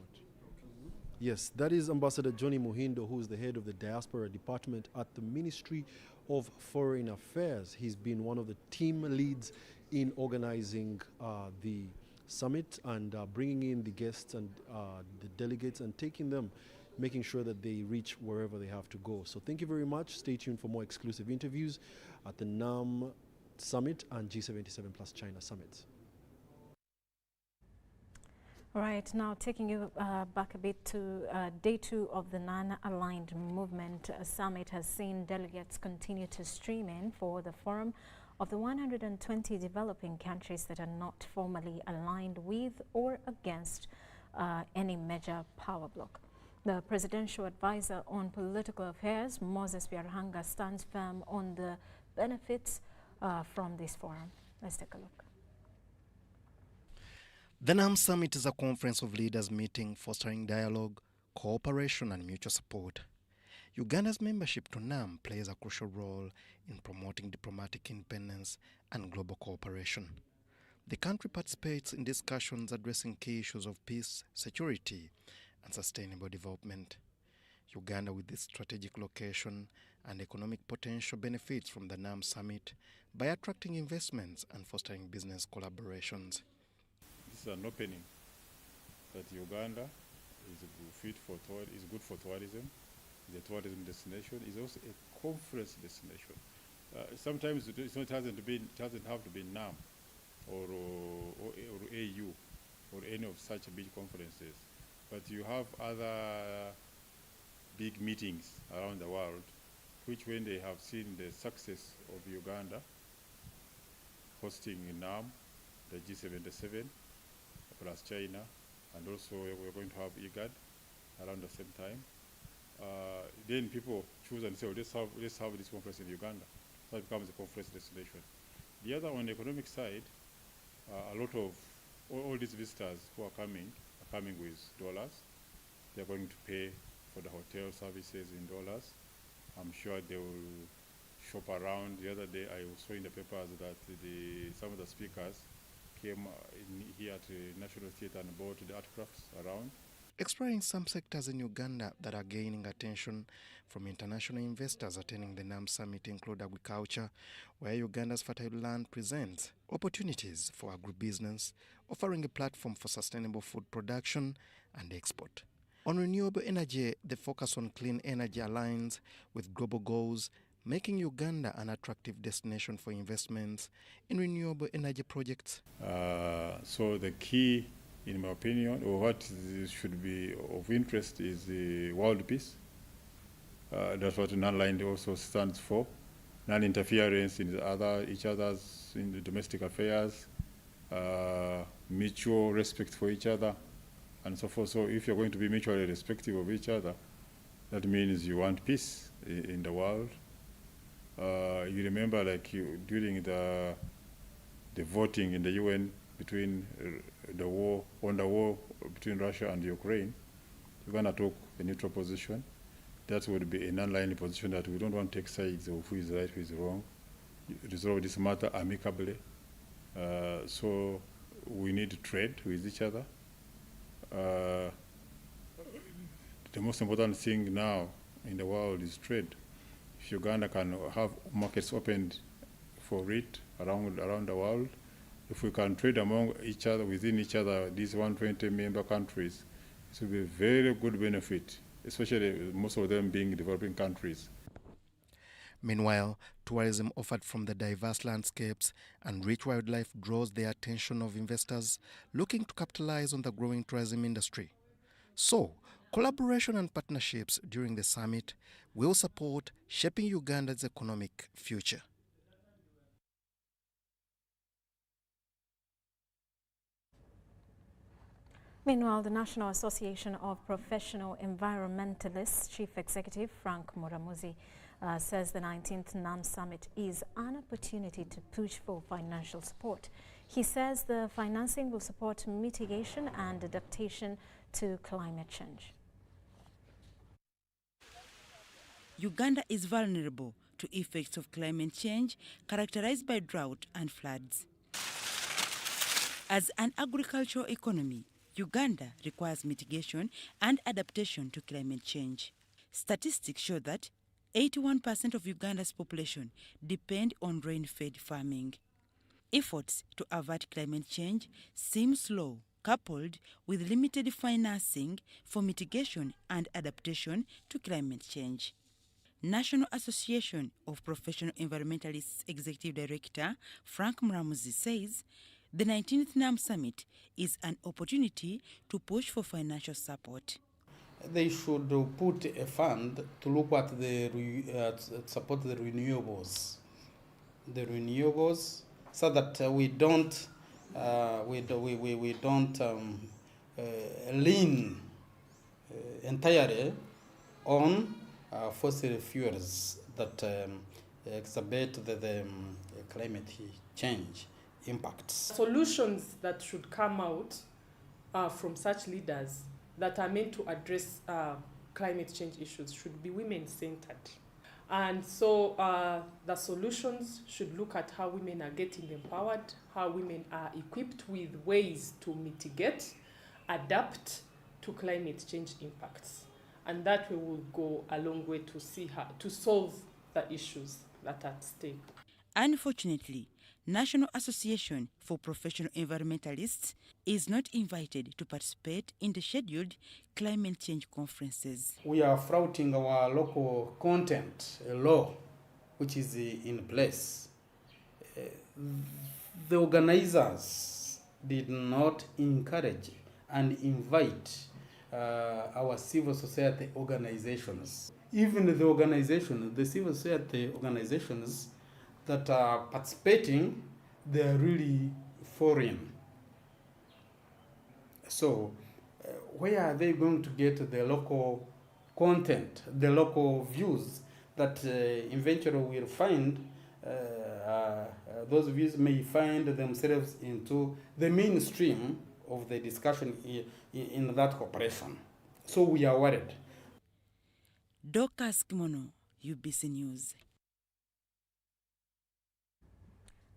Yes, that is Ambassador Johnny Muhindo, who is the head of the Diaspora Department at the Ministry of Foreign Affairs. He's been one of the team leads in organizing the summit and bringing in the guests and the delegates and taking them, making sure that they reach wherever they have to go. So thank you very much. Stay tuned for more exclusive interviews at the NAM Summit and G77 plus China Summit. All right, now taking you back a bit to day 2 of the Non-Aligned Movement Summit has seen delegates continue to stream in for the forum of the 120 developing countries that are not formally aligned with or against any major power bloc. The Presidential Advisor on Political Affairs, Moses Byarhanga, stands firm on the benefits from this forum. Let's take a look. The NAM Summit is a conference of leaders meeting, fostering dialogue, cooperation and mutual support. Uganda's membership to NAM plays a crucial role in promoting diplomatic independence and global cooperation. The country participates in discussions addressing key issues of peace, security and sustainable development. Uganda, with its strategic location and economic potential, benefits from the NAM Summit by attracting investments and fostering business collaborations. This is an opening that Uganda is good for tourism. The tourism destination is also a conference destination. Sometimes it doesn't have to be NAM or AU or any of such big conferences, but you have other big meetings around the world, which when they have seen the success of Uganda hosting NAM, the G77 plus China, and also we're going to have IGAD around the same time. Then people choose and say, well, let's have this conference in Uganda. So it becomes a conference destination. The other, on the economic side, a lot of all these visitors who are coming are coming with dollars. They're going to pay for the hotel services in dollars. I'm sure they will shop around. The other day I saw in the papers that some of the speakers came here at the National Theatre and bought the art crafts around. Exploring some sectors in Uganda that are gaining attention from international investors attending the NAM Summit include agriculture, where Uganda's fertile land presents opportunities for agribusiness, offering a platform for sustainable food production and export. On renewable energy, the focus on clean energy aligns with global goals, making Uganda an attractive destination for investments in renewable energy projects. So the key, in my opinion, or what should be of interest is the world peace. That's what non-aligned also stands for. Non-interference in each other's in the domestic affairs, mutual respect for each other, and so forth. So if you're going to be mutually respectful of each other, that means you want peace in the world. You remember, like during the voting in the UN between the war between Russia and Ukraine, Uganda took a neutral position. That would be a non-aligned position that we don't want to take sides of who is right, who is wrong. Resolve this matter amicably. So we need to trade with each other. The most important thing now in the world is trade. If Uganda can have markets opened for it around the world, if we can trade among each other, within each other, these 120 member countries, it will be a very good benefit, especially most of them being developing countries. Meanwhile, tourism offered from the diverse landscapes and rich wildlife draws the attention of investors looking to capitalize on the growing tourism industry. So, collaboration and partnerships during the summit will support shaping Uganda's economic future. Meanwhile, the National Association of Professional Environmentalists Chief Executive Frank Muramuzi says the 19th NAM Summit is an opportunity to push for financial support. He says the financing will support mitigation and adaptation to climate change. Uganda is vulnerable to effects of climate change characterized by drought and floods. As an agricultural economy, Uganda requires mitigation and adaptation to climate change. Statistics show that 81% of Uganda's population depend on rain-fed farming. Efforts to avert climate change seem slow, coupled with limited financing for mitigation and adaptation to climate change. National Association of Professional Environmentalists Executive Director Frank Muramuzi says the 19th NAM Summit is an opportunity to push for financial support. They should put a fund to look at support the renewables, so that we don't lean entirely on fossil fuels that exacerbate the climate change impacts. Solutions that should come out from such leaders that are meant to address climate change issues should be women-centered. And so the solutions should look at how women are getting empowered, how women are equipped with ways to mitigate, adapt to climate change impacts. And that way will go a long way to see how to solve the issues that are at stake. Unfortunately, National Association for Professional Environmentalists is not invited to participate in the scheduled climate change conferences. We are flouting our local content law, which is in place. The organizers did not encourage and invite our civil society organizations. Even the civil society organizations that are participating, they're really foreign. So where are they going to get the local content, the local views that eventually will find, those views may find themselves into the mainstream of the discussion in that cooperation. So we are worried. Dorcas Kimono, UBC News.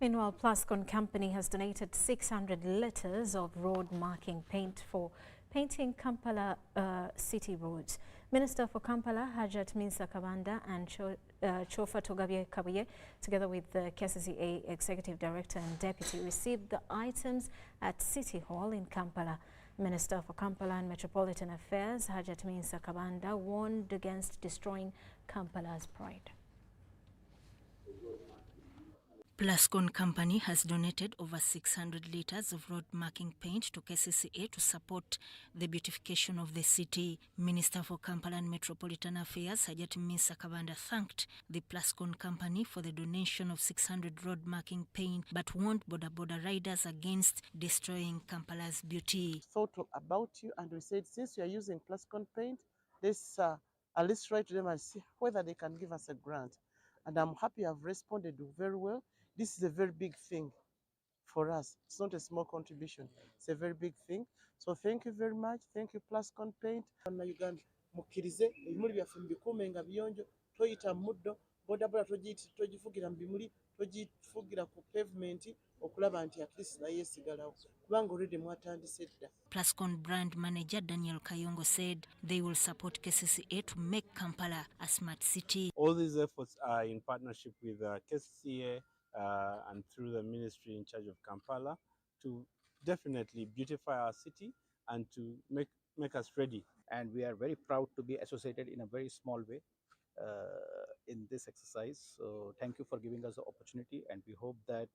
Meanwhile, Plascon Company has donated 600 litres of road marking paint for painting Kampala city roads. Minister for Kampala, Hajat Minsa Kabanda, and Chofa Togabye Kabuye, together with the KCCA Executive Director and Deputy, received the items at City Hall in Kampala. Minister for Kampala and Metropolitan Affairs, Hajat Minsa Kabanda, warned against destroying Kampala's pride. Plascon Company has donated over 600 litres of road marking paint to KCCA to support the beautification of the city. Minister for Kampala and Metropolitan Affairs, Hajat Minsa Kabanda, thanked the Plascon Company for the donation of 600 road marking paint, but warned border riders against destroying Kampala's beauty. Thought about you, and we said, since you are using Plascon paint, let's at least write to them and see whether they can give us a grant. And I'm happy I've responded very well. This is a very big thing for us. It's not a small contribution. It's a very big thing. So thank you very much. Thank you, Plascon Paint. Uganda, mukkirize ebimuli byaffe mbikuume nga biyonjo, toyita muddo, bodaboda togifugira mu bimuli, togifugira ku pavement okulaba nti at least naye esigalawo. Kubanga already mwatandise dda. Plascon brand manager Daniel Kayongo said they will support KCCA to make Kampala a smart city. All these efforts are in partnership with KCCA and through the ministry in charge of Kampala to definitely beautify our city and to make us ready. And we are very proud to be associated in a very small way in this exercise. So thank you for giving us the opportunity, and we hope that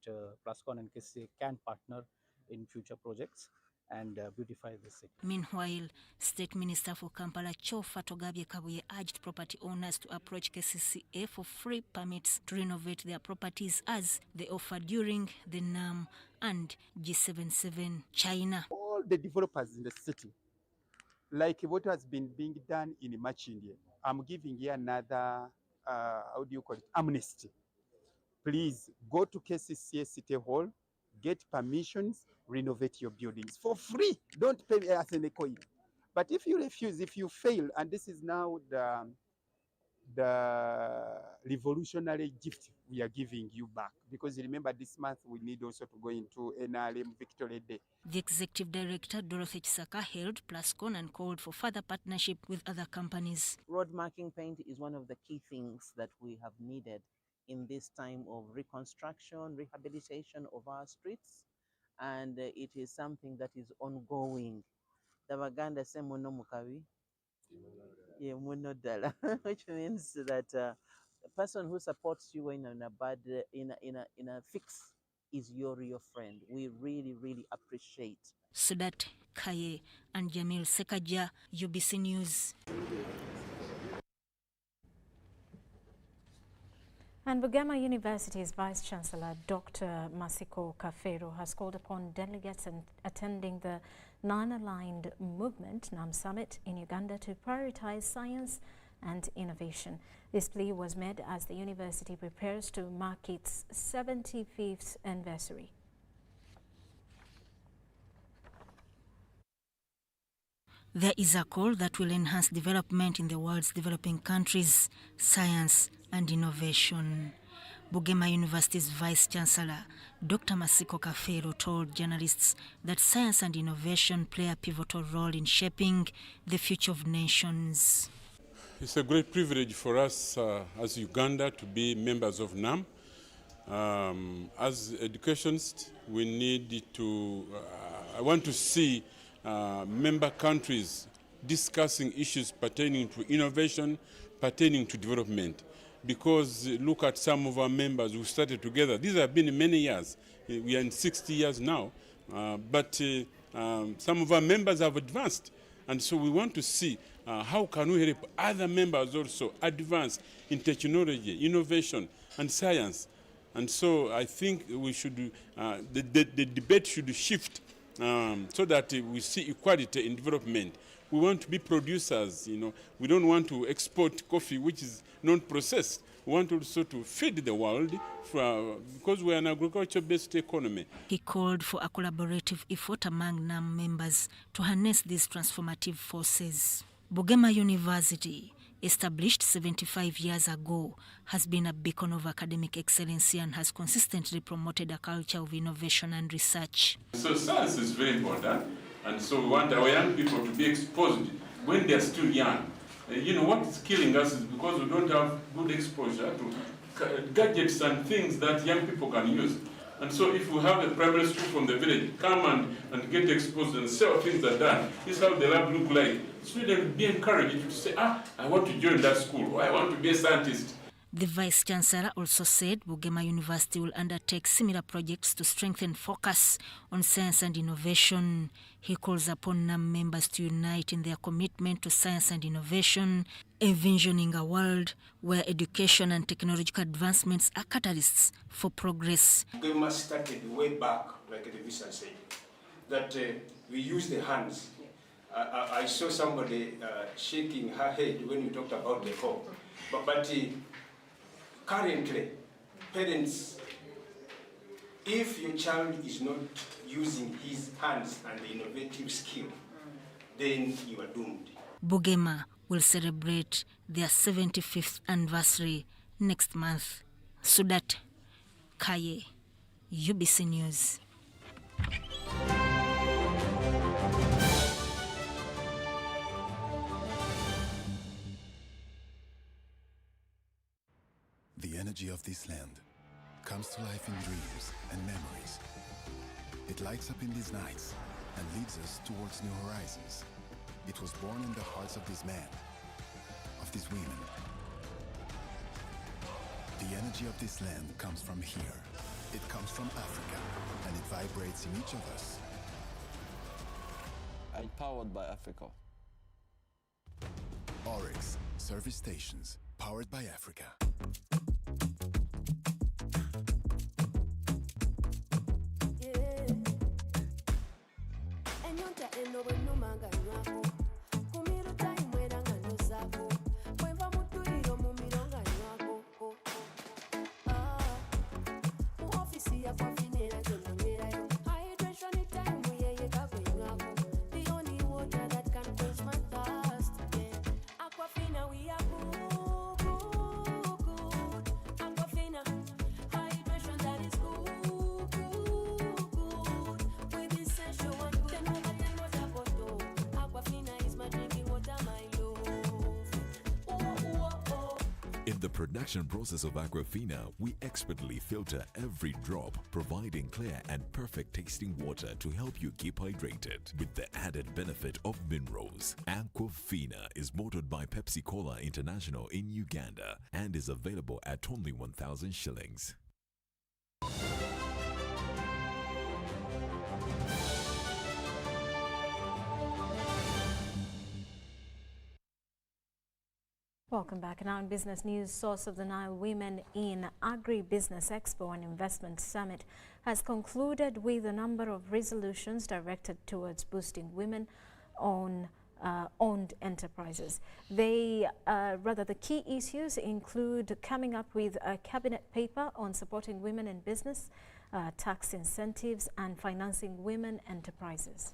Plascon and KCCA can partner in future projects and beautify the city. Meanwhile, State Minister for Kampala Chofa Togabye Kabuye urged property owners to approach KCCA for free permits to renovate their properties as they offered during the NAM and G77 China. All the developers in the city, like what has been being done in Machindi, I'm giving you another, amnesty. Please go to KCCA City Hall, get permissions, renovate your buildings for free. Don't pay us any coin. But if you refuse, if you fail, and this is now the revolutionary gift we are giving you back, because remember this month we need also to go into NRM Victory Day. The Executive Director Dorothy Chisaka hailed Plascon and called for further partnership with other companies. Road marking paint is one of the key things that we have needed in this time of reconstruction, rehabilitation of our streets, and it is something that is ongoing. The Baganda say muno mukabi, muno dala, which means that the person who supports you in a bad, in a fix is your real friend. We really appreciate. Sudat Kaye and Jamil Sekaja, UBC News. And Bugema University's Vice-Chancellor, Dr. Masiko Kafero, has called upon delegates attending the Non-Aligned Movement NAM Summit in Uganda to prioritize science and innovation. This plea was made as the university prepares to mark its 75th anniversary. There is a call that will enhance development in the world's developing countries, science and innovation. Bugema University's Vice-Chancellor, Dr. Masiko Kafero, told journalists that science and innovation play a pivotal role in shaping the future of nations. It's a great privilege for us as Uganda to be members of NAM. As educationists, we need to, I want to see member countries discussing issues pertaining to innovation, pertaining to development. Because look at some of our members who started together. These have been many years. We are in 60 years now. But some of our members have advanced. And so we want to see how can we help other members also advance in technology, innovation, and science. And so I think we should, the debate should shift so that we see equality in development. We want to be producers, you know. We don't want to export coffee which is non-processed. We want also to feed the world because we're an agriculture-based economy. He called for a collaborative effort among NAM members to harness these transformative forces. Bugema University, established 75 years ago, has been a beacon of academic excellence and has consistently promoted a culture of innovation and research. So science is very important, and so we want our young people to be exposed when they're still young. What is killing us is because we don't have good exposure to gadgets and things that young people can use. And so if we have a primary school from the village, come and get exposed and see how things are done. This is how the lab look like. Students will be encouraged to say, I want to join that school, or I want to be a scientist. The Vice-Chancellor also said Bugema University will undertake similar projects to strengthen focus on science and innovation. He calls upon NAM members to unite in their commitment to science and innovation, envisioning a world where education and technological advancements are catalysts for progress. Bugema started way back, like the Vice said, that we use the hands. I saw somebody shaking her head when you talked about the hope. But currently, parents, if your child is not using his hands and the innovative skill, then you are doomed. Bugema will celebrate their 75th anniversary next month. Sudat Kaye, UBC News. The energy of this land comes to life in dreams and memories. It lights up in these nights and leads us towards new horizons. It was born in the hearts of these men, of these women. The energy of this land comes from here. It comes from Africa, and it vibrates in each of us. I'm powered by Africa. Oryx service stations, powered by Africa. In the production process of Aquafina, we expertly filter every drop, providing clear and perfect tasting water to help you keep hydrated with the added benefit of minerals. Aquafina is bottled by Pepsi Cola International in Uganda and is available at only 1,000 shillings. Welcome back. Now in business news, Source of the Nile Women in Agribusiness Expo and Investment Summit has concluded with a number of resolutions directed towards boosting women on owned enterprises. The key issues include coming up with a cabinet paper on supporting women in business, tax incentives and financing women enterprises.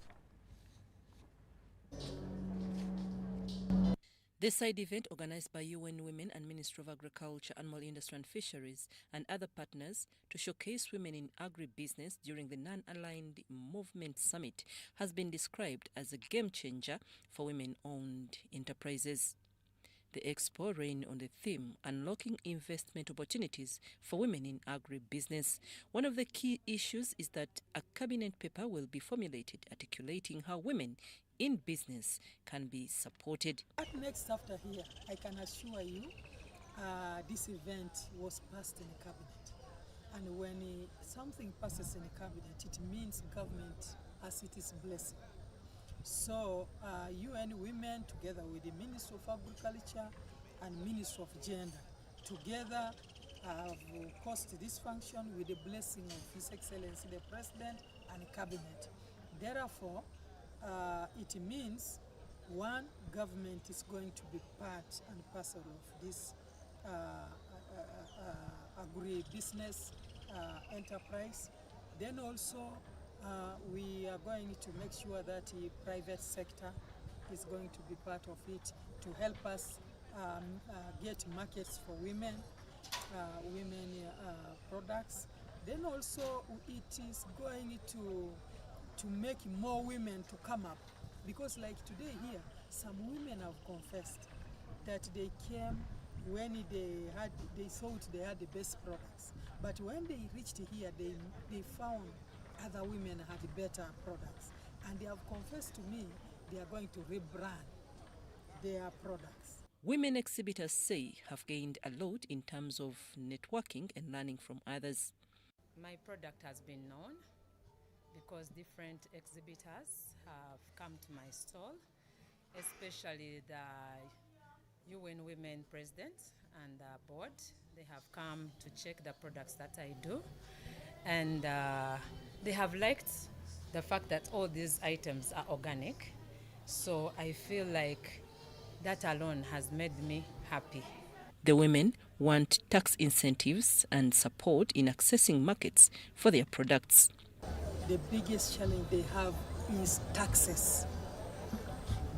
This side event, organized by UN Women and Ministry of Agriculture, Animal Industry and Fisheries and other partners to showcase women in agribusiness during the Non-Aligned Movement Summit, has been described as a game changer for women-owned enterprises. The expo ran on the theme Unlocking Investment Opportunities for Women in Agribusiness. One of the key issues is that a cabinet paper will be formulated articulating how women in business can be supported. What next after here, I can assure you, this event was passed in the cabinet. And when something passes in the cabinet, it means government has its blessing. So UN Women, together with the Ministry of Agriculture and Ministry of Gender, together have caused this function with the blessing of His Excellency the President and Cabinet. Therefore, it means one, government is going to be part and parcel of this agribusiness enterprise. Then also we are going to make sure that the private sector is going to be part of it to help us get markets for women products. Then also it is going to make more women to come up, because like today here, some women have confessed that they came when they thought they had the best products, but when they reached here, they found other women had better products, and they have confessed to me they are going to rebrand their products. Women exhibitors say have gained a lot in terms of networking and learning from others. My product has been known because different exhibitors have come to my stall, especially the UN Women President and the board. They have come to check the products that I do, and they have liked the fact that all these items are organic. So I feel like that alone has made me happy. The women want tax incentives and support in accessing markets for their products. The biggest challenge they have is taxes.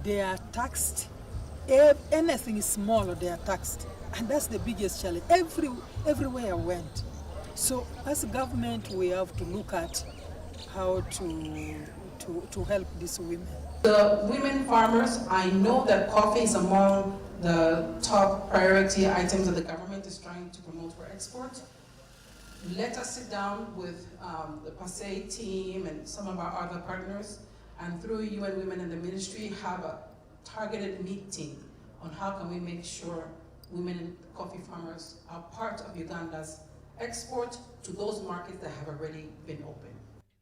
They are taxed. Anything small, they are taxed. And that's the biggest challenge. Everywhere I went. So as a government, we have to look at how to help these women. The women farmers, I know that coffee is among the top priority items that the government is trying to promote for export. Let us sit down with the PASE team and some of our other partners, and through UN Women and the ministry, have a targeted meeting on how can we make sure women and coffee farmers are part of Uganda's export to those markets that have already been opened.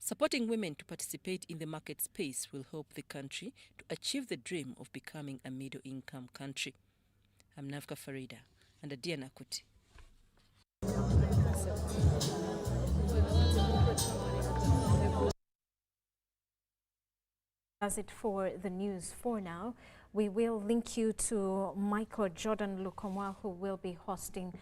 Supporting women to participate in the market space will help the country to achieve the dream of becoming a middle-income country. I'm Navka Farida and Adiana Kuti. That's it for the news for now. We will link you to Michael Jordan Lukomwa, who will be hosting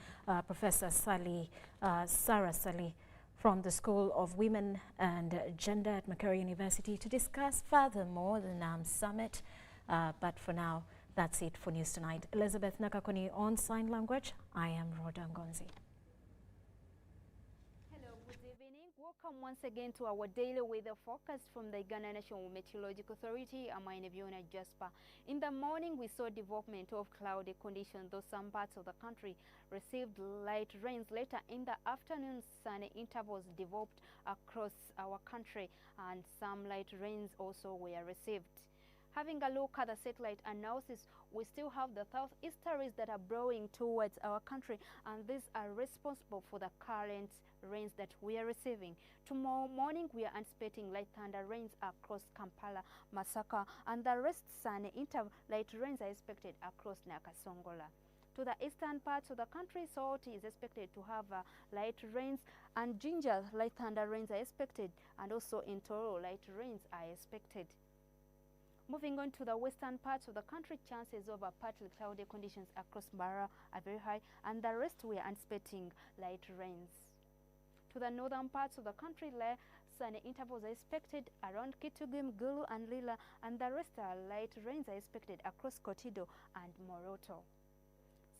Professor Sarah Sali from the School of Women and Gender at Macquarie University to discuss furthermore the NAM Summit. But for now, that's it for News Tonight. Elizabeth Nakakoni on Sign Language. I am Rhoda Ngonzi. Welcome once again to our daily weather forecast from the Uganda National Meteorological Authority. I'm Inaviona Jasper. In the morning, we saw development of cloudy conditions, though some parts of the country received light rains. Later in the afternoon, sunny intervals developed across our country, and some light rains also were received. Having a look at the satellite analysis, we still have the southeasterlies that are blowing towards our country, and these are responsible for the current rains that we are receiving. Tomorrow morning, we are anticipating light thunder rains across Kampala, Masaka, and the rest sunny light rains are expected across Nakasongola. To the eastern parts of the country, Soroti is expected to have light rains, and Jinja light thunder rains are expected, and also in Toro light rains are expected. Moving on to the western parts of the country, chances of partly cloudy conditions across Mbara are very high, and the rest we are anticipating light rains. To the northern parts of the country, sunny intervals are expected around Kitugum, Gulu, and Lila, and the rest are light rains are expected across Kotido and Moroto.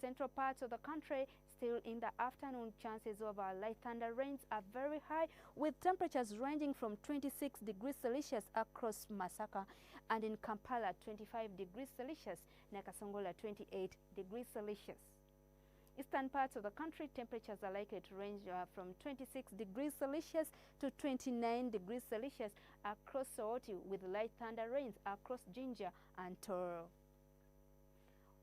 Central parts of the country, still in the afternoon, chances of light thunder rains are very high, with temperatures ranging from 26 degrees Celsius across Masaka, and in Kampala 25 degrees Celsius, Nakasongola 28 degrees Celsius. Eastern parts of the country, temperatures are likely to range from 26 degrees Celsius to 29 degrees Celsius across Soroti, with light thunder rains across Jinja and Toro.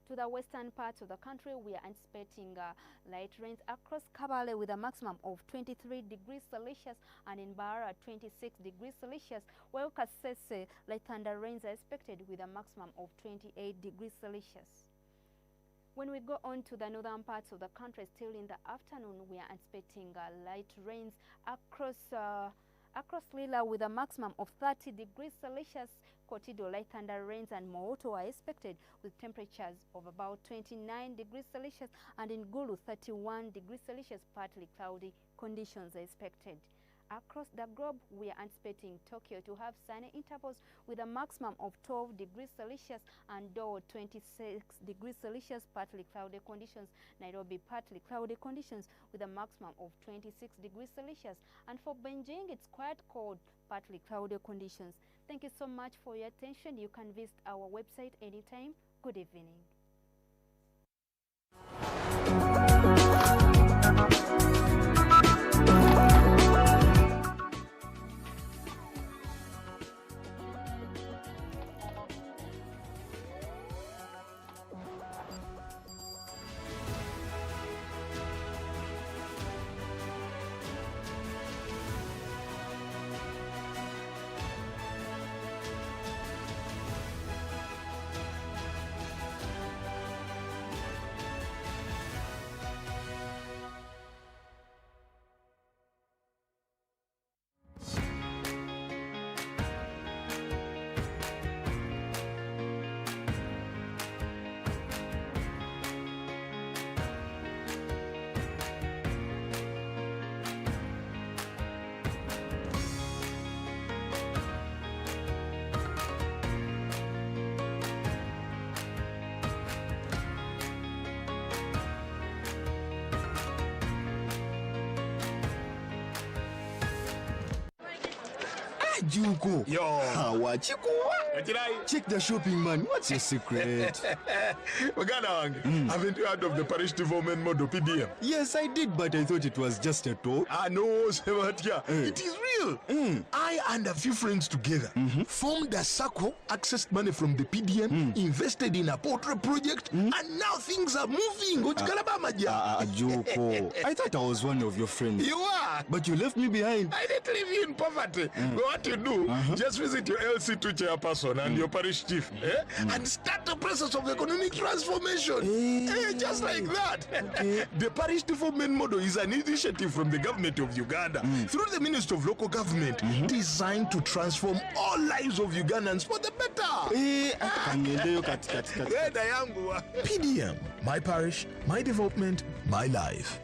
To the western parts of the country, we are anticipating light rains across Kabale with a maximum of 23 degrees Celsius, and in Bara 26 degrees Celsius, while Kasese light thunder rains are expected with a maximum of 28 degrees Celsius. When we go on to the northern parts of the country, still in the afternoon, we are anticipating light rains across Lila with a maximum of 30 degrees Celsius Kotido, light thunder, rains, and Mooto are expected with temperatures of about 29 degrees Celsius, and in Gulu, 31 degrees Celsius, partly cloudy conditions are expected. Across the globe, we are anticipating Tokyo to have sunny intervals with a maximum of 12 degrees Celsius, and Seoul 26 degrees Celsius, partly cloudy conditions. Nairobi, partly cloudy conditions with a maximum of 26 degrees Celsius. And for Beijing, it's quite cold, partly cloudy conditions. Thank you so much for your attention. You can visit our website anytime. Good evening. Juko. Yo. What you check the shopping, man. What's your secret? Haven't you heard of the parish development model, PDM? Yes, I did, but I thought it was just a talk. No, Sebatia. It is real. I and a few friends together formed a circle, accessed money from the PDM, invested in a poultry project, and now things are moving. Juko. I thought I was one of your friends. You are. But you left me behind. I didn't leave you in poverty. What you do, just visit your LC2 chairperson and your parish chief and start the process of economic transformation. Just like that. The parish development model is an initiative from the government of Uganda through the Ministry of Local Government designed to transform all lives of Ugandans for the better. PDM, my parish, my development, my life.